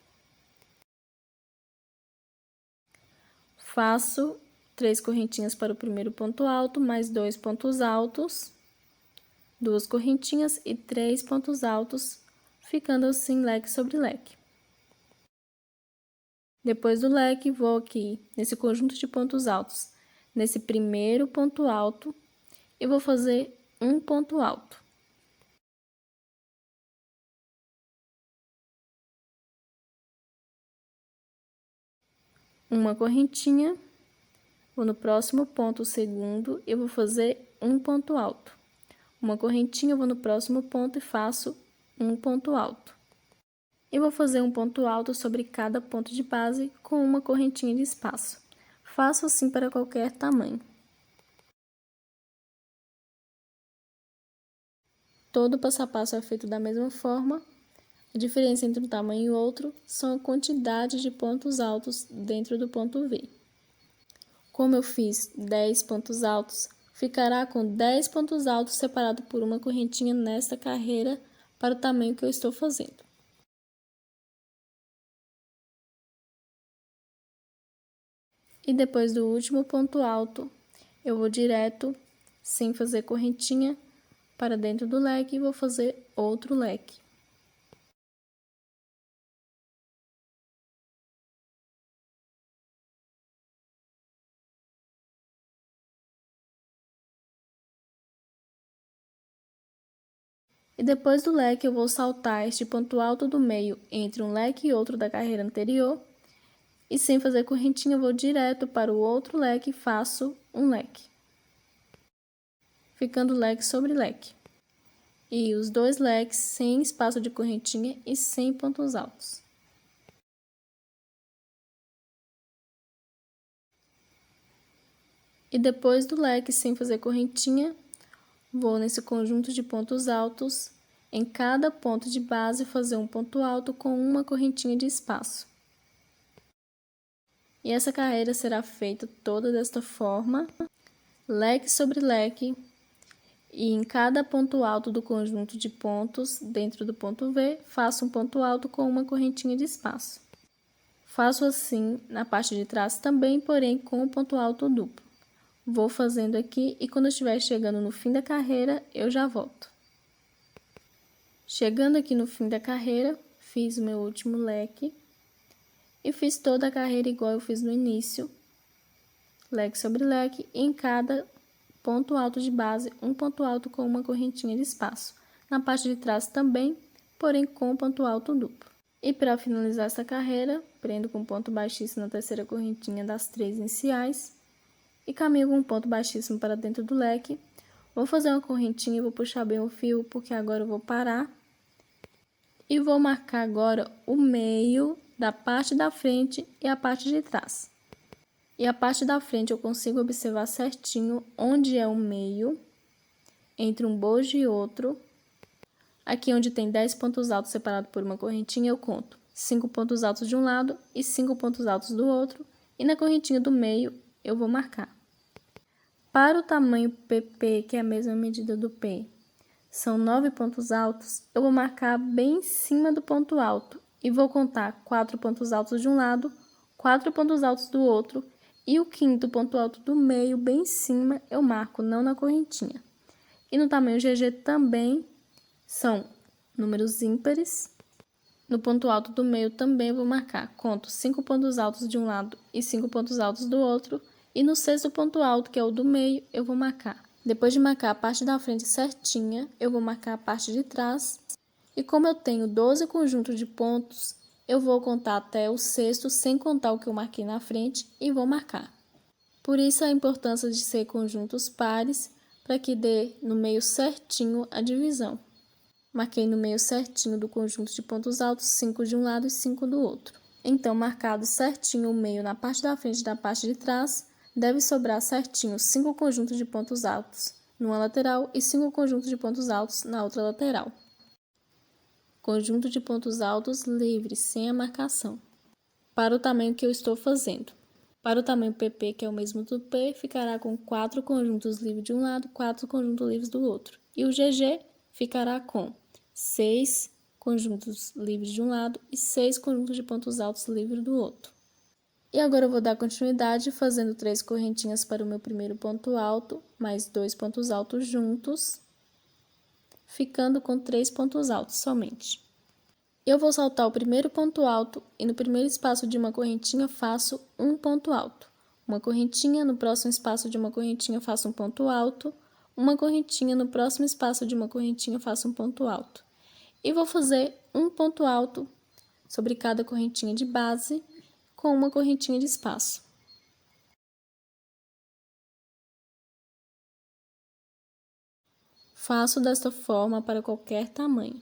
Faço 3 correntinhas para o primeiro ponto alto, mais 2 pontos altos, 2 correntinhas e 3 pontos altos, ficando assim leque sobre leque. Depois do leque, vou aqui nesse conjunto de pontos altos, nesse primeiro ponto alto, e vou fazer um ponto alto. Uma correntinha, vou no próximo ponto, o segundo, e vou fazer um ponto alto. Uma correntinha, vou no próximo ponto e faço um ponto alto. E vou fazer um ponto alto sobre cada ponto de base com uma correntinha de espaço. Faço assim para qualquer tamanho. Todo passo a passo é feito da mesma forma. A diferença entre um tamanho e outro são a quantidade de pontos altos dentro do ponto V. Como eu fiz 10 pontos altos, ficará com 10 pontos altos separados por uma correntinha nesta carreira para o tamanho que eu estou fazendo. E depois do último ponto alto, eu vou direto, sem fazer correntinha, para dentro do leque e vou fazer outro leque. E depois do leque, eu vou saltar este ponto alto do meio entre um leque e outro da carreira anterior. E sem fazer correntinha, eu vou direto para o outro leque e faço um leque. Ficando leque sobre leque. E os 2 leques sem espaço de correntinha e sem pontos altos. E depois do leque sem fazer correntinha, vou nesse conjunto de pontos altos, em cada ponto de base fazer um ponto alto com uma correntinha de espaço. E essa carreira será feita toda desta forma, leque sobre leque, e em cada ponto alto do conjunto de pontos dentro do ponto V, faço um ponto alto com uma correntinha de espaço. Faço assim na parte de trás também, porém com um ponto alto duplo. Vou fazendo aqui e quando eu estiver chegando no fim da carreira, eu já volto. Chegando aqui no fim da carreira, fiz o meu último leque e fiz toda a carreira igual eu fiz no início, leque sobre leque, e em cada ponto alto de base, um ponto alto com uma correntinha de espaço. Na parte de trás também, porém com ponto alto duplo. E para finalizar essa carreira, prendo com ponto baixíssimo na terceira correntinha das 3 iniciais e caminho com um ponto baixíssimo para dentro do leque. Vou fazer uma correntinha e vou puxar bem o fio, porque agora eu vou parar. E vou marcar agora o meio da parte da frente e a parte de trás. E a parte da frente eu consigo observar certinho onde é o meio, entre um bojo e outro. Aqui onde tem 10 pontos altos separados por uma correntinha, eu conto 5 pontos altos de um lado e 5 pontos altos do outro. E na correntinha do meio eu vou marcar. Para o tamanho PP, que é a mesma medida do P, são 9 pontos altos, eu vou marcar bem em cima do ponto alto e vou contar 4 pontos altos de um lado, 4 pontos altos do outro E o quinto ponto alto do meio, bem em cima, eu marco não na correntinha. E no tamanho GG também são números ímpares. No ponto alto do meio também eu vou marcar, conto 5 pontos altos de um lado e 5 pontos altos do outro. E no sexto ponto alto, que é o do meio, eu vou marcar. Depois de marcar a parte da frente certinha, eu vou marcar a parte de trás. E como eu tenho 12 conjuntos de pontos, eu vou contar até o sexto, sem contar o que eu marquei na frente, e vou marcar. Por isso a importância de ser conjuntos pares, para que dê no meio certinho a divisão. Marquei no meio certinho do conjunto de pontos altos, 5 de um lado e 5 do outro. Então, marcado certinho o meio na parte da frente e da parte de trás, deve sobrar certinho 5 conjuntos de pontos altos numa lateral e 5 conjuntos de pontos altos na outra lateral. Conjunto de pontos altos livres, sem a marcação. Para o tamanho que eu estou fazendo. Para o tamanho PP, que é o mesmo do P, ficará com 4 conjuntos livres de um lado, 4 conjuntos livres do outro. E o GG ficará com 6 conjuntos livres de um lado e 6 conjuntos de pontos altos livres do outro. E agora eu vou dar continuidade fazendo 3 correntinhas para o meu primeiro ponto alto, mais 2 pontos altos juntos, ficando com 3 pontos altos somente. Eu vou saltar o primeiro ponto alto e no primeiro espaço de uma correntinha faço um ponto alto. Uma correntinha, no próximo espaço de uma correntinha faço um ponto alto. Uma correntinha, no próximo espaço de uma correntinha faço um ponto alto. E vou fazer um ponto alto sobre cada correntinha de base com uma correntinha de espaço. Faço desta forma para qualquer tamanho.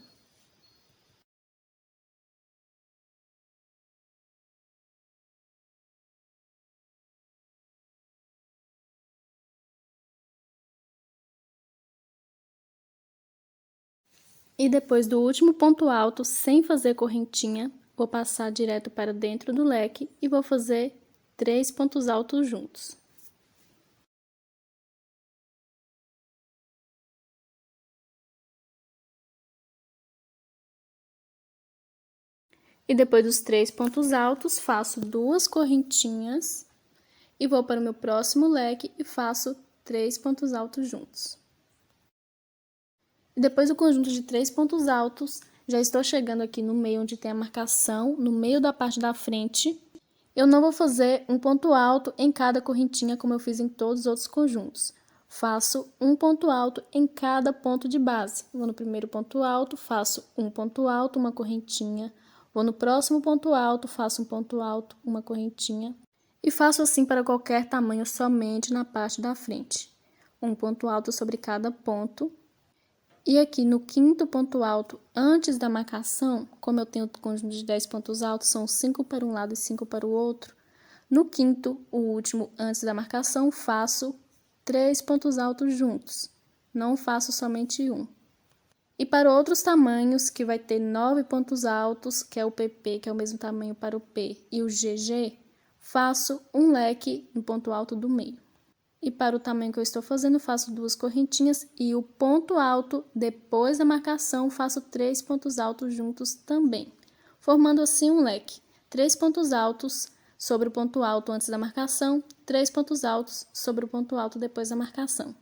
E depois do último ponto alto, sem fazer correntinha, vou passar direto para dentro do leque e vou fazer 3 pontos altos juntos. E depois dos 3 pontos altos, faço 2 correntinhas e vou para o meu próximo leque e faço 3 pontos altos juntos. E depois do conjunto de 3 pontos altos, já estou chegando aqui no meio onde tem a marcação, no meio da parte da frente. Eu não vou fazer um ponto alto em cada correntinha como eu fiz em todos os outros conjuntos. Faço um ponto alto em cada ponto de base. Vou no primeiro ponto alto, faço um ponto alto, uma correntinha. Vou no próximo ponto alto, faço um ponto alto, uma correntinha. E faço assim para qualquer tamanho somente na parte da frente. Um ponto alto sobre cada ponto. E aqui no quinto ponto alto, antes da marcação, como eu tenho o conjunto de 10 pontos altos, são 5 para um lado e 5 para o outro. No quinto, o último, antes da marcação, faço 3 pontos altos juntos. Não faço somente um. E para outros tamanhos, que vai ter 9 pontos altos, que é o PP, que é o mesmo tamanho para o P, e o GG, faço um leque no ponto alto do meio. E para o tamanho que eu estou fazendo, faço 2 correntinhas e o ponto alto, depois da marcação, faço 3 pontos altos juntos também, formando assim um leque. 3 pontos altos sobre o ponto alto antes da marcação, 3 pontos altos sobre o ponto alto depois da marcação.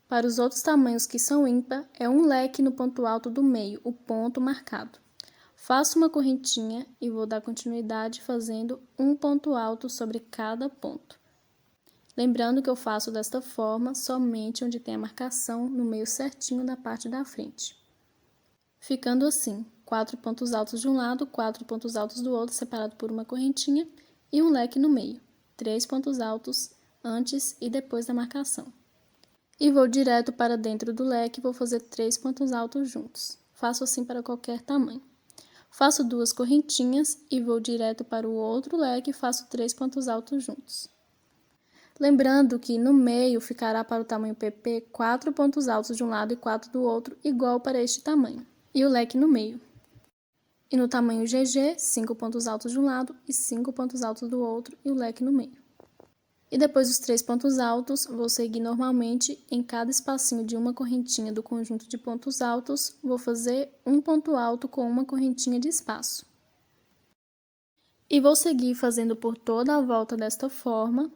Para os outros tamanhos que são ímpar, é um leque no ponto alto do meio, o ponto marcado. Faço uma correntinha e vou dar continuidade fazendo um ponto alto sobre cada ponto. Lembrando que eu faço desta forma somente onde tem a marcação no meio certinho da parte da frente. Ficando assim, 4 pontos altos de um lado, 4 pontos altos do outro, separado por uma correntinha, e um leque no meio. 3 pontos altos antes e depois da marcação. E vou direto para dentro do leque e vou fazer 3 pontos altos juntos. Faço assim para qualquer tamanho. Faço 2 correntinhas e vou direto para o outro leque e faço 3 pontos altos juntos. Lembrando que no meio ficará para o tamanho PP 4 pontos altos de um lado e 4 do outro, igual para este tamanho. E o leque no meio. E no tamanho GG, 5 pontos altos de um lado e 5 pontos altos do outro, e o leque no meio. E depois dos 3 pontos altos, vou seguir normalmente em cada espacinho de uma correntinha do conjunto de pontos altos, vou fazer um ponto alto com uma correntinha de espaço. E vou seguir fazendo por toda a volta desta forma,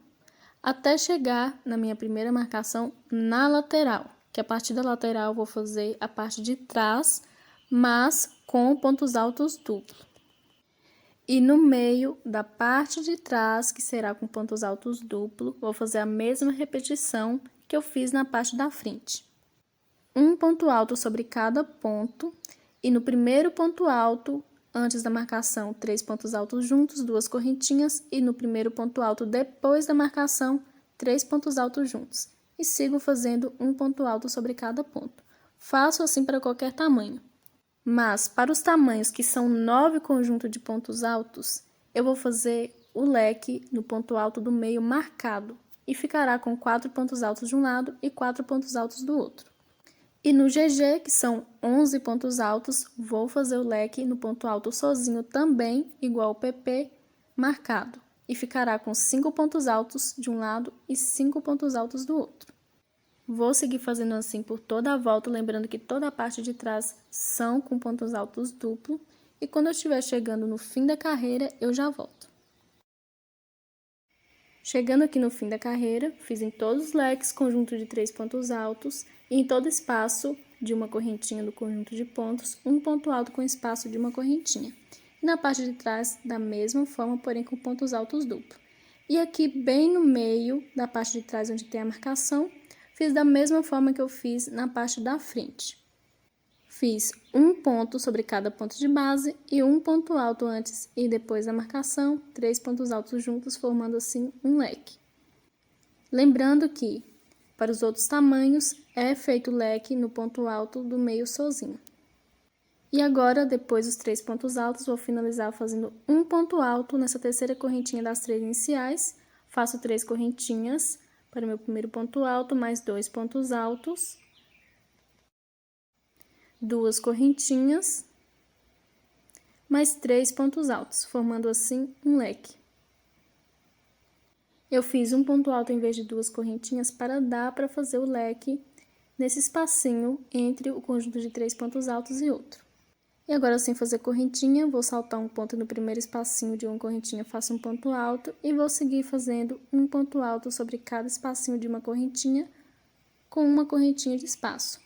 até chegar na minha primeira marcação na lateral, que a partir da lateral eu vou fazer a parte de trás, mas com pontos altos duplos. E no meio da parte de trás, que será com pontos altos duplos, vou fazer a mesma repetição que eu fiz na parte da frente. Um ponto alto sobre cada ponto, e no primeiro ponto alto, antes da marcação, 3 pontos altos juntos, 2 correntinhas, e no primeiro ponto alto, depois da marcação, 3 pontos altos juntos. E sigo fazendo um ponto alto sobre cada ponto. Faço assim para qualquer tamanho. Mas, para os tamanhos que são 9 conjuntos de pontos altos, eu vou fazer o leque no ponto alto do meio marcado, e ficará com 4 pontos altos de um lado e 4 pontos altos do outro. E no GG, que são 11 pontos altos, vou fazer o leque no ponto alto sozinho também, igual ao PP, marcado. E ficará com 5 pontos altos de um lado e 5 pontos altos do outro. Vou seguir fazendo assim por toda a volta, lembrando que toda a parte de trás são com pontos altos duplo. E quando eu estiver chegando no fim da carreira, eu já volto. Chegando aqui no fim da carreira, fiz em todos os leques conjunto de 3 pontos altos e em todo espaço de uma correntinha do conjunto de pontos, um ponto alto com espaço de uma correntinha. E na parte de trás, da mesma forma, porém com pontos altos duplos. E aqui, bem no meio da parte de trás, onde tem a marcação, fiz da mesma forma que eu fiz na parte da frente. Fiz um ponto sobre cada ponto de base e um ponto alto antes e depois da marcação, 3 pontos altos juntos, formando assim um leque. Lembrando que, para os outros tamanhos, é feito leque no ponto alto do meio sozinho. E agora, depois dos 3 pontos altos, vou finalizar fazendo um ponto alto nessa terceira correntinha das 3 iniciais. Faço 3 correntinhas para o meu primeiro ponto alto, mais 2 pontos altos. 2 correntinhas, mais 3 pontos altos, formando assim um leque. Eu fiz um ponto alto em vez de 2 correntinhas para dar para fazer o leque nesse espacinho entre o conjunto de 3 pontos altos e outro. E agora, sem fazer correntinha, vou saltar um ponto no primeiro espacinho de uma correntinha, faço um ponto alto e vou seguir fazendo um ponto alto sobre cada espacinho de uma correntinha com uma correntinha de espaço.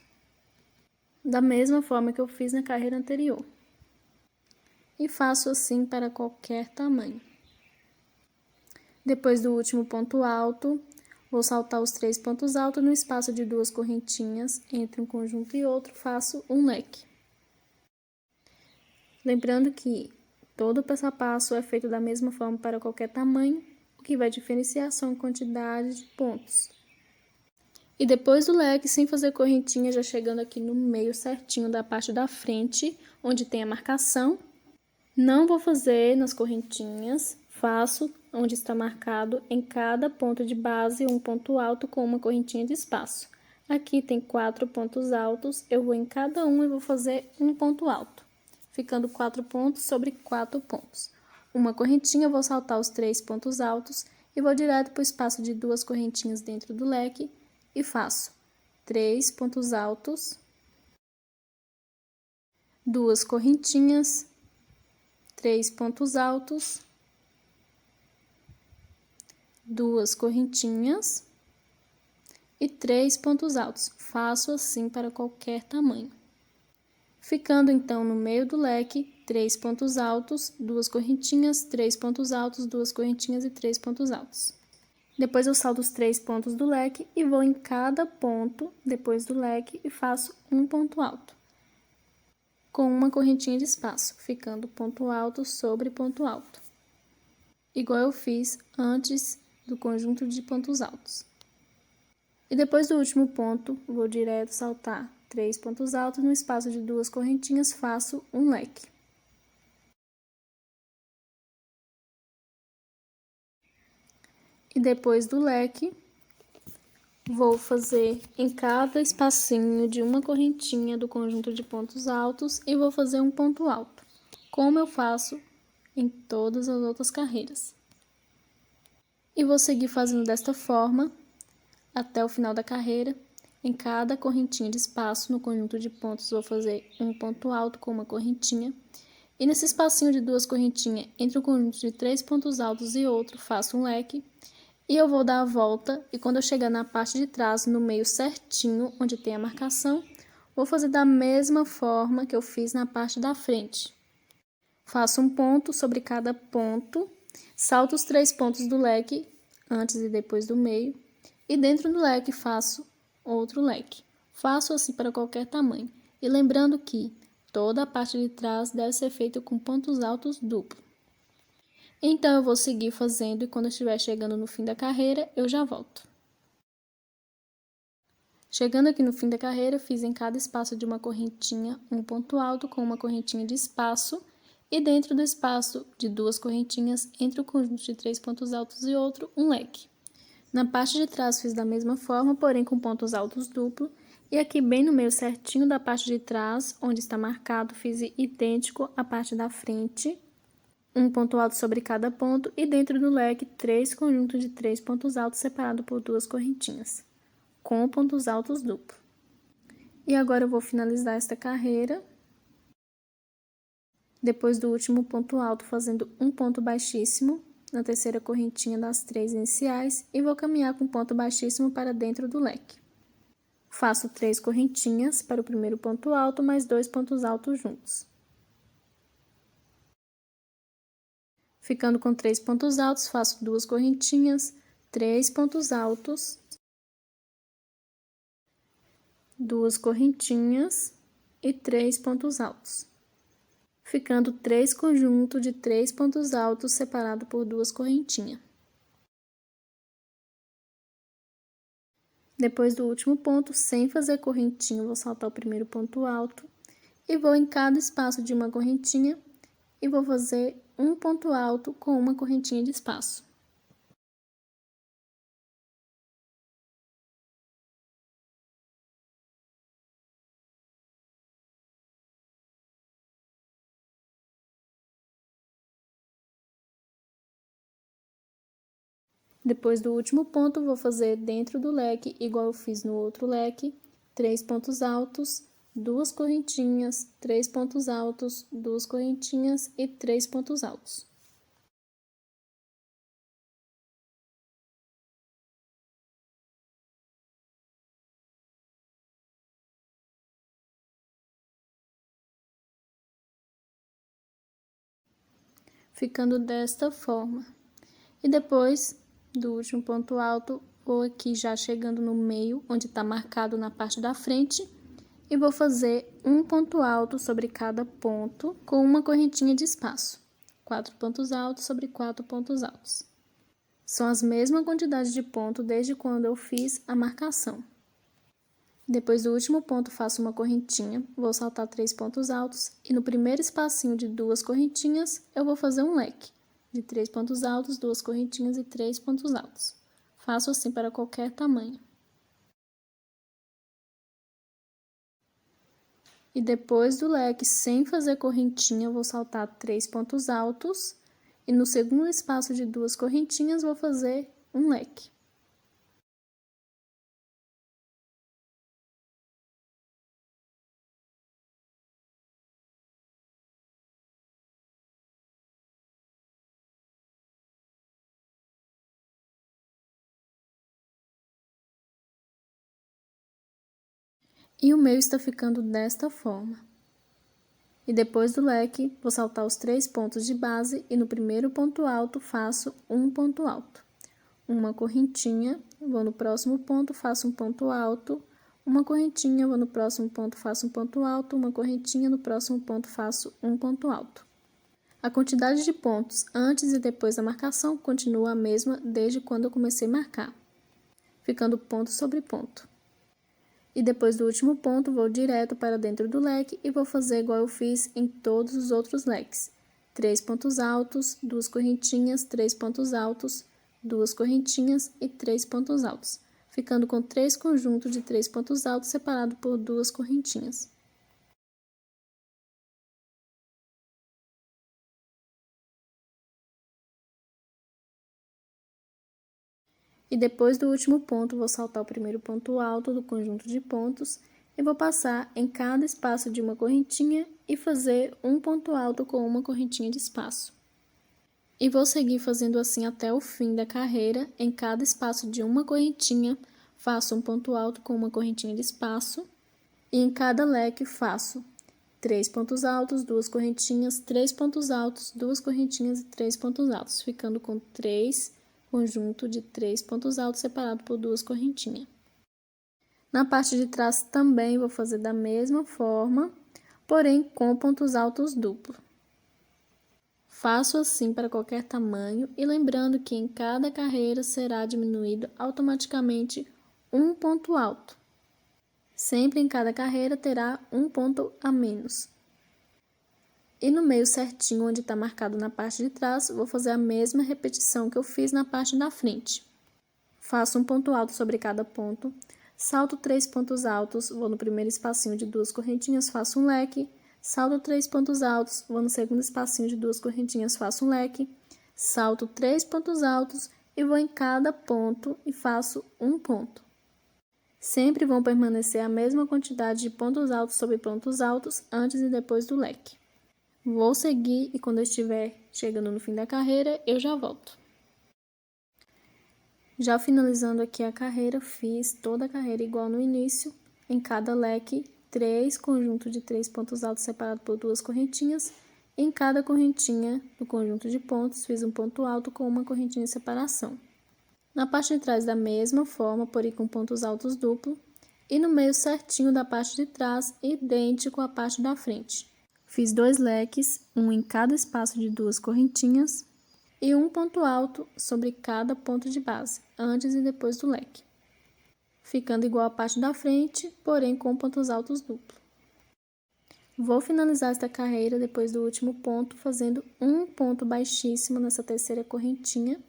Da mesma forma que eu fiz na carreira anterior. E faço assim para qualquer tamanho. Depois do último ponto alto, vou saltar os 3 pontos altos no espaço de 2 correntinhas, entre um conjunto e outro, faço um leque. Lembrando que todo o passo a passo é feito da mesma forma para qualquer tamanho, o que vai diferenciar são a quantidade de pontos. E depois do leque, sem fazer correntinha, já chegando aqui no meio certinho da parte da frente, onde tem a marcação, não vou fazer nas correntinhas, faço onde está marcado em cada ponto de base um ponto alto com uma correntinha de espaço. Aqui tem 4 pontos altos, eu vou em cada um e vou fazer um ponto alto, ficando 4 pontos sobre 4 pontos. Uma correntinha, vou saltar os 3 pontos altos e vou direto para o espaço de 2 correntinhas dentro do leque, e faço 3 pontos altos, 2 correntinhas, 3 pontos altos, 2 correntinhas e 3 pontos altos. Faço assim para qualquer tamanho. Ficando então no meio do leque, 3 pontos altos, 2 correntinhas, 3 pontos altos, 2 correntinhas e 3 pontos altos. Depois eu salto os 3 pontos do leque e vou em cada ponto depois do leque e faço um ponto alto, com uma correntinha de espaço, ficando ponto alto sobre ponto alto, igual eu fiz antes do conjunto de pontos altos. E depois do último ponto, vou direto saltar 3 pontos altos no espaço de 2 correntinhas, faço um leque. E depois do leque, vou fazer em cada espacinho de uma correntinha do conjunto de pontos altos e vou fazer um ponto alto, como eu faço em todas as outras carreiras. E vou seguir fazendo desta forma até o final da carreira. Em cada correntinha de espaço no conjunto de pontos, vou fazer um ponto alto com uma correntinha. E nesse espacinho de duas correntinhas, entre um conjunto de 3 pontos altos e outro, faço um leque. E eu vou dar a volta, e quando eu chegar na parte de trás, no meio certinho, onde tem a marcação, vou fazer da mesma forma que eu fiz na parte da frente. Faço um ponto sobre cada ponto, salto os 3 pontos do leque, antes e depois do meio, e dentro do leque faço outro leque. Faço assim para qualquer tamanho. E lembrando que toda a parte de trás deve ser feita com pontos altos duplos. Então, eu vou seguir fazendo e quando eu estiver chegando no fim da carreira, eu já volto. Chegando aqui no fim da carreira, fiz em cada espaço de uma correntinha um ponto alto com uma correntinha de espaço e dentro do espaço de duas correntinhas, entre o conjunto de 3 pontos altos e outro, um leque. Na parte de trás fiz da mesma forma, porém com pontos altos duplo, e aqui bem no meio certinho da parte de trás, onde está marcado, fiz idêntico à parte da frente, um ponto alto sobre cada ponto e dentro do leque 3 conjuntos de 3 pontos altos separados por duas correntinhas, com pontos altos duplos. E agora eu vou finalizar esta carreira, depois do último ponto alto, fazendo um ponto baixíssimo na terceira correntinha das 3 iniciais e vou caminhar com ponto baixíssimo para dentro do leque. Faço 3 correntinhas para o primeiro ponto alto, mais 2 pontos altos juntos. Ficando com 3 pontos altos, faço 2 correntinhas, 3 pontos altos, 2 correntinhas e 3 pontos altos. Ficando 3 conjuntos de 3 pontos altos separado por 2 correntinhas. Depois do último ponto, sem fazer correntinha, vou saltar o primeiro ponto alto e vou em cada espaço de uma correntinha e vou fazer um ponto alto com uma correntinha de espaço. Depois do último ponto, vou fazer dentro do leque, igual eu fiz no outro leque, 3 pontos altos, 2 correntinhas, 3 pontos altos, 2 correntinhas e 3 pontos altos. Ficando desta forma. E depois do último ponto alto, vou aqui já chegando no meio, onde está marcado na parte da frente, e vou fazer um ponto alto sobre cada ponto com uma correntinha de espaço. 4 pontos altos sobre 4 pontos altos. São as mesmas quantidades de ponto desde quando eu fiz a marcação. Depois do último ponto, faço uma correntinha, vou saltar 3 pontos altos e no primeiro espacinho de 2 correntinhas, eu vou fazer um leque de 3 pontos altos, 2 correntinhas e 3 pontos altos. Faço assim para qualquer tamanho. E depois do leque, sem fazer correntinha, vou saltar 3 pontos altos e no segundo espaço de 2 correntinhas, vou fazer um leque. E o meu está ficando desta forma. E depois do leque, vou saltar os 3 pontos de base e no primeiro ponto alto faço um ponto alto. Uma correntinha, vou no próximo ponto, faço um ponto alto, uma correntinha, vou no próximo ponto, faço um ponto alto, uma correntinha, no próximo ponto faço um ponto alto. A quantidade de pontos antes e depois da marcação continua a mesma desde quando eu comecei a marcar, ficando ponto sobre ponto. E depois do último ponto, vou direto para dentro do leque e vou fazer igual eu fiz em todos os outros leques. 3 pontos altos, 2 correntinhas, 3 pontos altos, 2 correntinhas e 3 pontos altos, ficando com 3 conjuntos de 3 pontos altos separados por 2 correntinhas. E depois do último ponto, vou saltar o primeiro ponto alto do conjunto de pontos e vou passar em cada espaço de uma correntinha e fazer um ponto alto com uma correntinha de espaço. E vou seguir fazendo assim até o fim da carreira. Em cada espaço de uma correntinha, faço um ponto alto com uma correntinha de espaço. E em cada leque faço 3 pontos altos, 2 correntinhas, 3 pontos altos, 2 correntinhas e 3 pontos altos, ficando com 3 conjuntos de 3 pontos altos separados por 2 correntinhas. Na parte de trás também vou fazer da mesma forma, porém com pontos altos duplos. Faço assim para qualquer tamanho e lembrando que em cada carreira será diminuído automaticamente um ponto alto. Sempre em cada carreira terá um ponto a menos. E no meio certinho, onde está marcado na parte de trás, vou fazer a mesma repetição que eu fiz na parte da frente. Faço um ponto alto sobre cada ponto, salto 3 pontos altos, vou no primeiro espacinho de 2 correntinhas, faço um leque, salto 3 pontos altos, vou no segundo espacinho de 2 correntinhas, faço um leque, salto 3 pontos altos e vou em cada ponto e faço um ponto. Sempre vão permanecer a mesma quantidade de pontos altos sobre pontos altos antes e depois do leque. Vou seguir e quando eu estiver chegando no fim da carreira, eu já volto. Já finalizando aqui a carreira, fiz toda a carreira igual no início. Em cada leque, 3 conjuntos de 3 pontos altos separados por 2 correntinhas. Em cada correntinha do conjunto de pontos, fiz um ponto alto com uma correntinha de separação. Na parte de trás, da mesma forma, porém com pontos altos duplos. E no meio certinho da parte de trás, idêntico à parte da frente. Fiz 2 leques, um em cada espaço de 2 correntinhas. E um ponto alto sobre cada ponto de base, antes e depois do leque. Ficando igual à parte da frente, porém com pontos altos duplos. Vou finalizar esta carreira depois do último ponto, fazendo um ponto baixíssimo nessa terceira correntinha,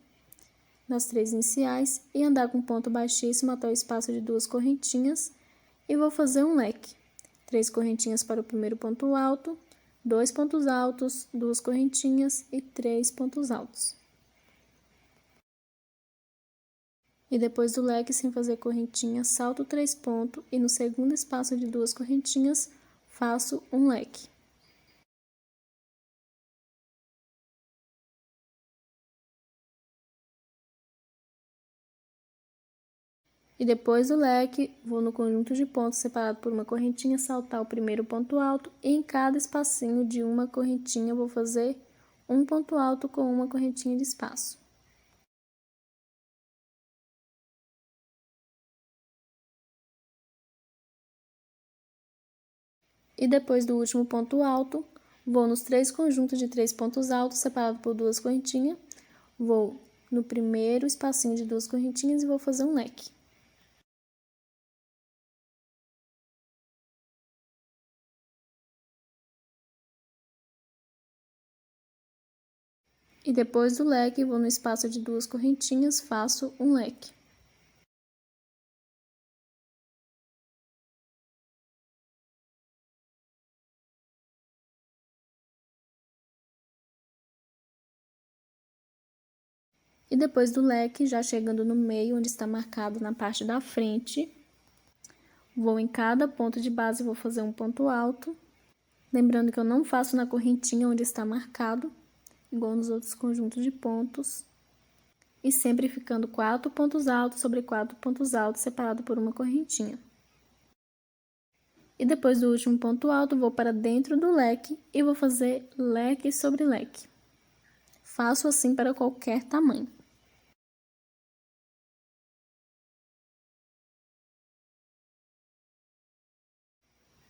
nas 3 iniciais, e andar com ponto baixíssimo até o espaço de 2 correntinhas, e vou fazer um leque. 3 correntinhas para o primeiro ponto alto, 2 pontos altos, 2 correntinhas e 3 pontos altos. E depois do leque, sem fazer correntinha, salto 3 pontos e no segundo espaço de 2 correntinhas, faço um leque. E depois do leque, vou no conjunto de pontos separado por uma correntinha, saltar o primeiro ponto alto e em cada espacinho de uma correntinha vou fazer um ponto alto com uma correntinha de espaço. E depois do último ponto alto, vou nos 3 conjuntos de 3 pontos altos separado por 2 correntinhas, vou no primeiro espacinho de 2 correntinhas e vou fazer um leque. E depois do leque, vou no espaço de 2 correntinhas, faço um leque. E depois do leque, já chegando no meio, onde está marcado na parte da frente, vou em cada ponto de base, vou fazer um ponto alto. Lembrando que eu não faço na correntinha onde está marcado, igual nos outros conjuntos de pontos. E sempre ficando 4 pontos altos sobre 4 pontos altos, separado por uma correntinha. E depois do último ponto alto, vou para dentro do leque e vou fazer leque sobre leque. Faço assim para qualquer tamanho.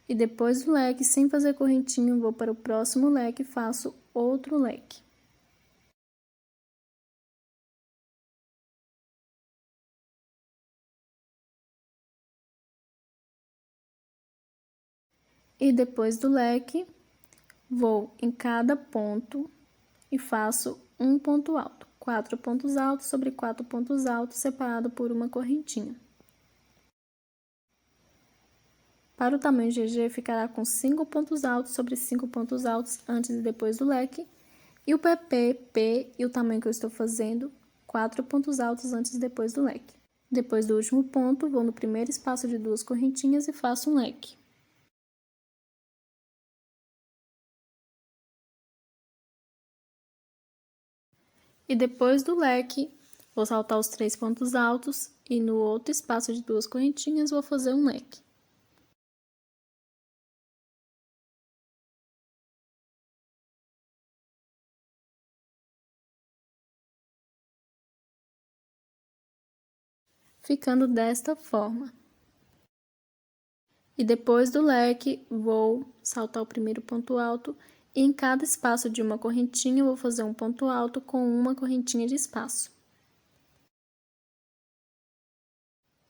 E depois do leque, sem fazer correntinho, vou para o próximo leque e faço outro leque. E depois do leque, vou em cada ponto e faço um ponto alto. 4 pontos altos sobre 4 pontos altos, separado por uma correntinha. Para o tamanho GG, ficará com 5 pontos altos sobre 5 pontos altos antes e depois do leque. E o PP, P e o tamanho que eu estou fazendo, 4 pontos altos antes e depois do leque. Depois do último ponto, vou no primeiro espaço de 2 correntinhas e faço um leque. E depois do leque, vou saltar os 3 pontos altos e no outro espaço de 2 correntinhas vou fazer um leque. Ficando desta forma. E depois do leque, vou saltar o primeiro ponto alto e em cada espaço de uma correntinha eu vou fazer um ponto alto com uma correntinha de espaço.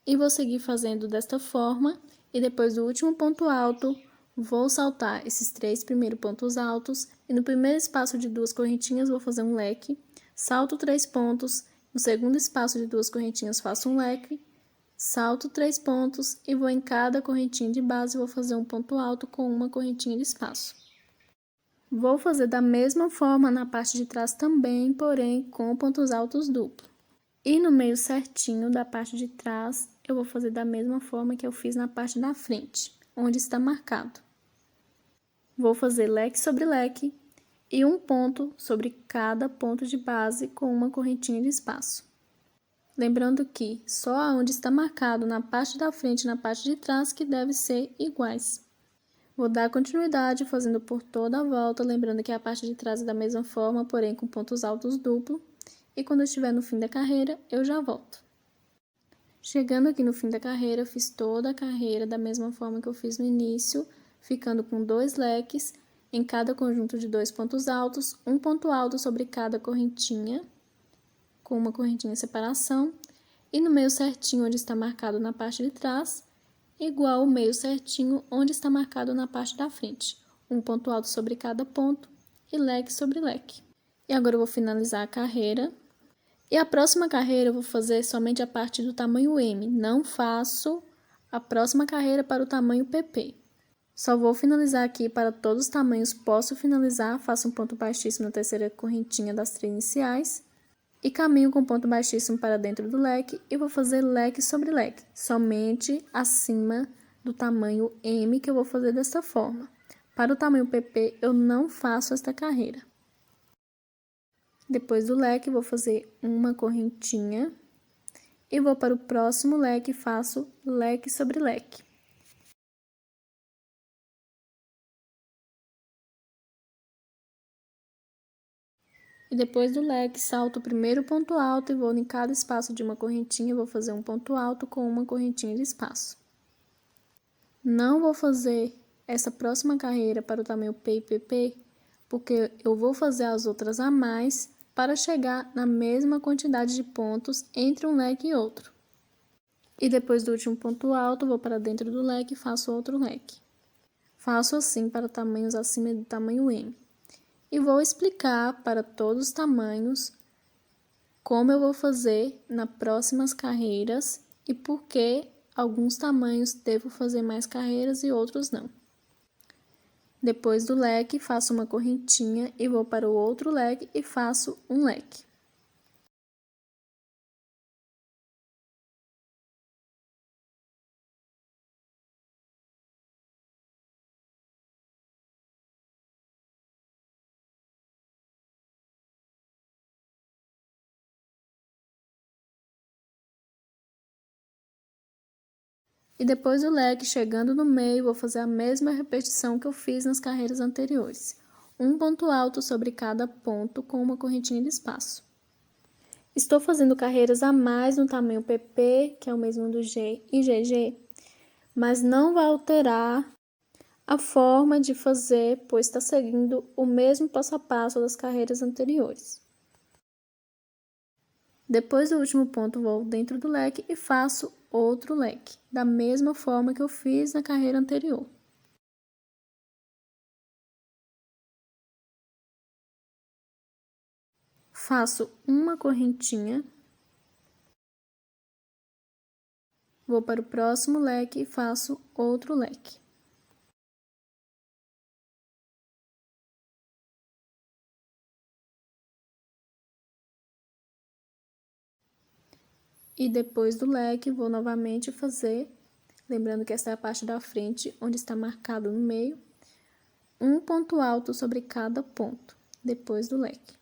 E vou seguir fazendo desta forma, e depois do último ponto alto, vou saltar esses 3 primeiros pontos altos, e no primeiro espaço de 2 correntinhas vou fazer um leque, salto 3 pontos, no segundo espaço de 2 correntinhas faço um leque, salto 3 pontos e vou em cada correntinha de base vou fazer um ponto alto com uma correntinha de espaço. Vou fazer da mesma forma na parte de trás também, porém com pontos altos duplos. E no meio certinho da parte de trás, eu vou fazer da mesma forma que eu fiz na parte da frente, onde está marcado. Vou fazer leque sobre leque e um ponto sobre cada ponto de base com uma correntinha de espaço. Lembrando que só aonde está marcado na parte da frente e na parte de trás que deve ser iguais. Vou dar continuidade fazendo por toda a volta, lembrando que a parte de trás é da mesma forma, porém com pontos altos duplos. E quando eu estiver no fim da carreira, eu já volto. Chegando aqui no fim da carreira, eu fiz toda a carreira da mesma forma que eu fiz no início, ficando com 2 leques em cada conjunto de 2 pontos altos, um ponto alto sobre cada correntinha, com uma correntinha de separação, e no meio certinho onde está marcado na parte de trás, igual o meio certinho onde está marcado na parte da frente, um ponto alto sobre cada ponto e leque sobre leque. E agora eu vou finalizar a carreira. E a próxima carreira eu vou fazer somente a parte do tamanho M, não faço a próxima carreira para o tamanho PP. Só vou finalizar aqui para todos os tamanhos, posso finalizar, faço um ponto baixíssimo na terceira correntinha das 3 iniciais. E caminho com ponto baixíssimo para dentro do leque e vou fazer leque sobre leque, somente acima do tamanho M que eu vou fazer desta forma. Para o tamanho PP eu não faço esta carreira. Depois do leque vou fazer uma correntinha e vou para o próximo leque e faço leque sobre leque. E depois do leque, salto o primeiro ponto alto e vou em cada espaço de uma correntinha, vou fazer um ponto alto com uma correntinha de espaço. Não vou fazer essa próxima carreira para o tamanho P e PP, porque eu vou fazer as outras a mais para chegar na mesma quantidade de pontos entre um leque e outro. E depois do último ponto alto, vou para dentro do leque e faço outro leque. Faço assim para tamanhos acima do tamanho M. E vou explicar para todos os tamanhos como eu vou fazer nas próximas carreiras e por que alguns tamanhos devo fazer mais carreiras e outros não. Depois do leque, faço uma correntinha e vou para o outro leque e faço um leque. E depois do leque, chegando no meio, vou fazer a mesma repetição que eu fiz nas carreiras anteriores. Um ponto alto sobre cada ponto com uma correntinha de espaço. Estou fazendo carreiras a mais no tamanho PP, que é o mesmo do G e GG, mas não vai alterar a forma de fazer, pois está seguindo o mesmo passo a passo das carreiras anteriores. Depois do último ponto, vou dentro do leque e faço outro leque, da mesma forma que eu fiz na carreira anterior. Faço uma correntinha, vou para o próximo leque e faço outro leque. E depois do leque, vou novamente fazer, lembrando que essa é a parte da frente, onde está marcado no meio, um ponto alto sobre cada ponto, depois do leque,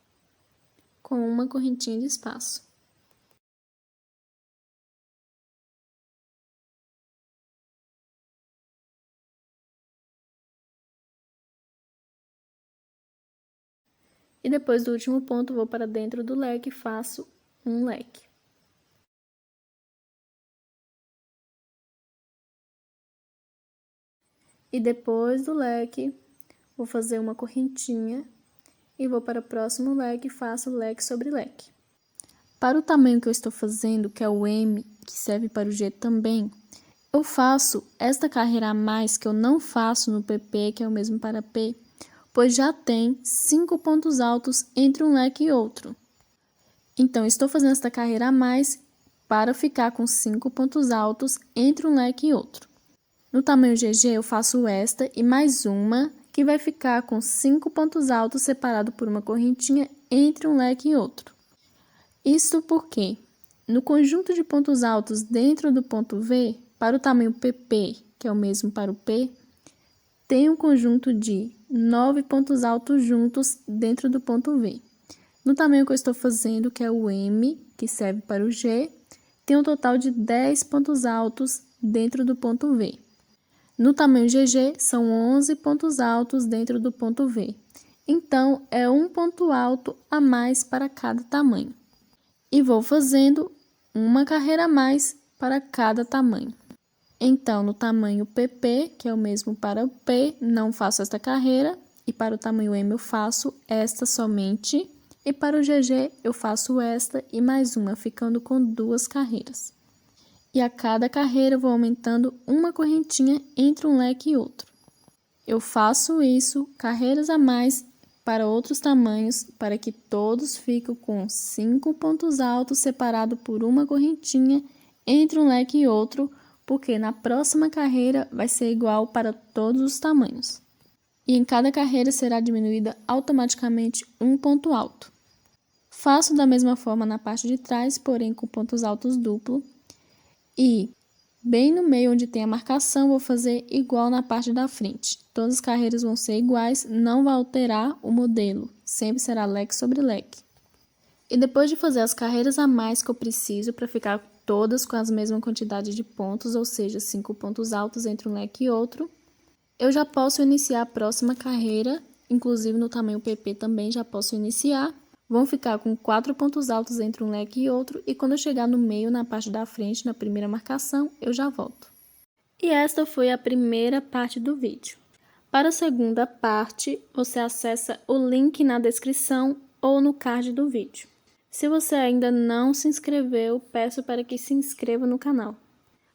com uma correntinha de espaço. E depois do último ponto, vou para dentro do leque e faço um leque. E depois do leque, vou fazer uma correntinha e vou para o próximo leque e faço leque sobre leque. Para o tamanho que eu estou fazendo, que é o M, que serve para o G também, eu faço esta carreira a mais que eu não faço no PP, que é o mesmo para P, pois já tem 5 pontos altos entre um leque e outro. Então, estou fazendo esta carreira a mais para ficar com 5 pontos altos entre um leque e outro. No tamanho GG, eu faço esta e mais uma, que vai ficar com 5 pontos altos separados por uma correntinha entre um leque e outro. Isso porque, no conjunto de pontos altos dentro do ponto V, para o tamanho PP, que é o mesmo para o P, tem um conjunto de 9 pontos altos juntos dentro do ponto V. No tamanho que eu estou fazendo, que é o M, que serve para o G, tem um total de 10 pontos altos dentro do ponto V. No tamanho GG, são 11 pontos altos dentro do ponto V. Então, é um ponto alto a mais para cada tamanho. E vou fazendo uma carreira a mais para cada tamanho. Então, no tamanho PP, que é o mesmo para o P, não faço esta carreira. E para o tamanho M, eu faço esta somente. E para o GG, eu faço esta e mais uma, ficando com 2 carreiras. E a cada carreira eu vou aumentando uma correntinha entre um leque e outro. Eu faço isso, carreiras a mais, para outros tamanhos, para que todos fiquem com 5 pontos altos separados por uma correntinha entre um leque e outro, porque na próxima carreira vai ser igual para todos os tamanhos. E em cada carreira será diminuída automaticamente um ponto alto. Faço da mesma forma na parte de trás, porém com pontos altos duplo. E, bem no meio onde tem a marcação, vou fazer igual na parte da frente. Todas as carreiras vão ser iguais, não vai alterar o modelo, sempre será leque sobre leque. E depois de fazer as carreiras a mais que eu preciso para ficar todas com a mesma quantidade de pontos, ou seja, 5 pontos altos entre um leque e outro, eu já posso iniciar a próxima carreira, inclusive no tamanho PP também já posso iniciar. Vão ficar com 4 pontos altos entre um leque e outro, e quando eu chegar no meio, na parte da frente, na primeira marcação, eu já volto. E esta foi a primeira parte do vídeo. Para a segunda parte, você acessa o link na descrição ou no card do vídeo. Se você ainda não se inscreveu, peço para que se inscreva no canal.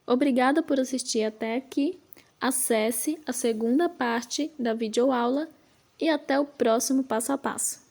Obrigada por assistir até aqui, acesse a segunda parte da videoaula e até o próximo passo a passo.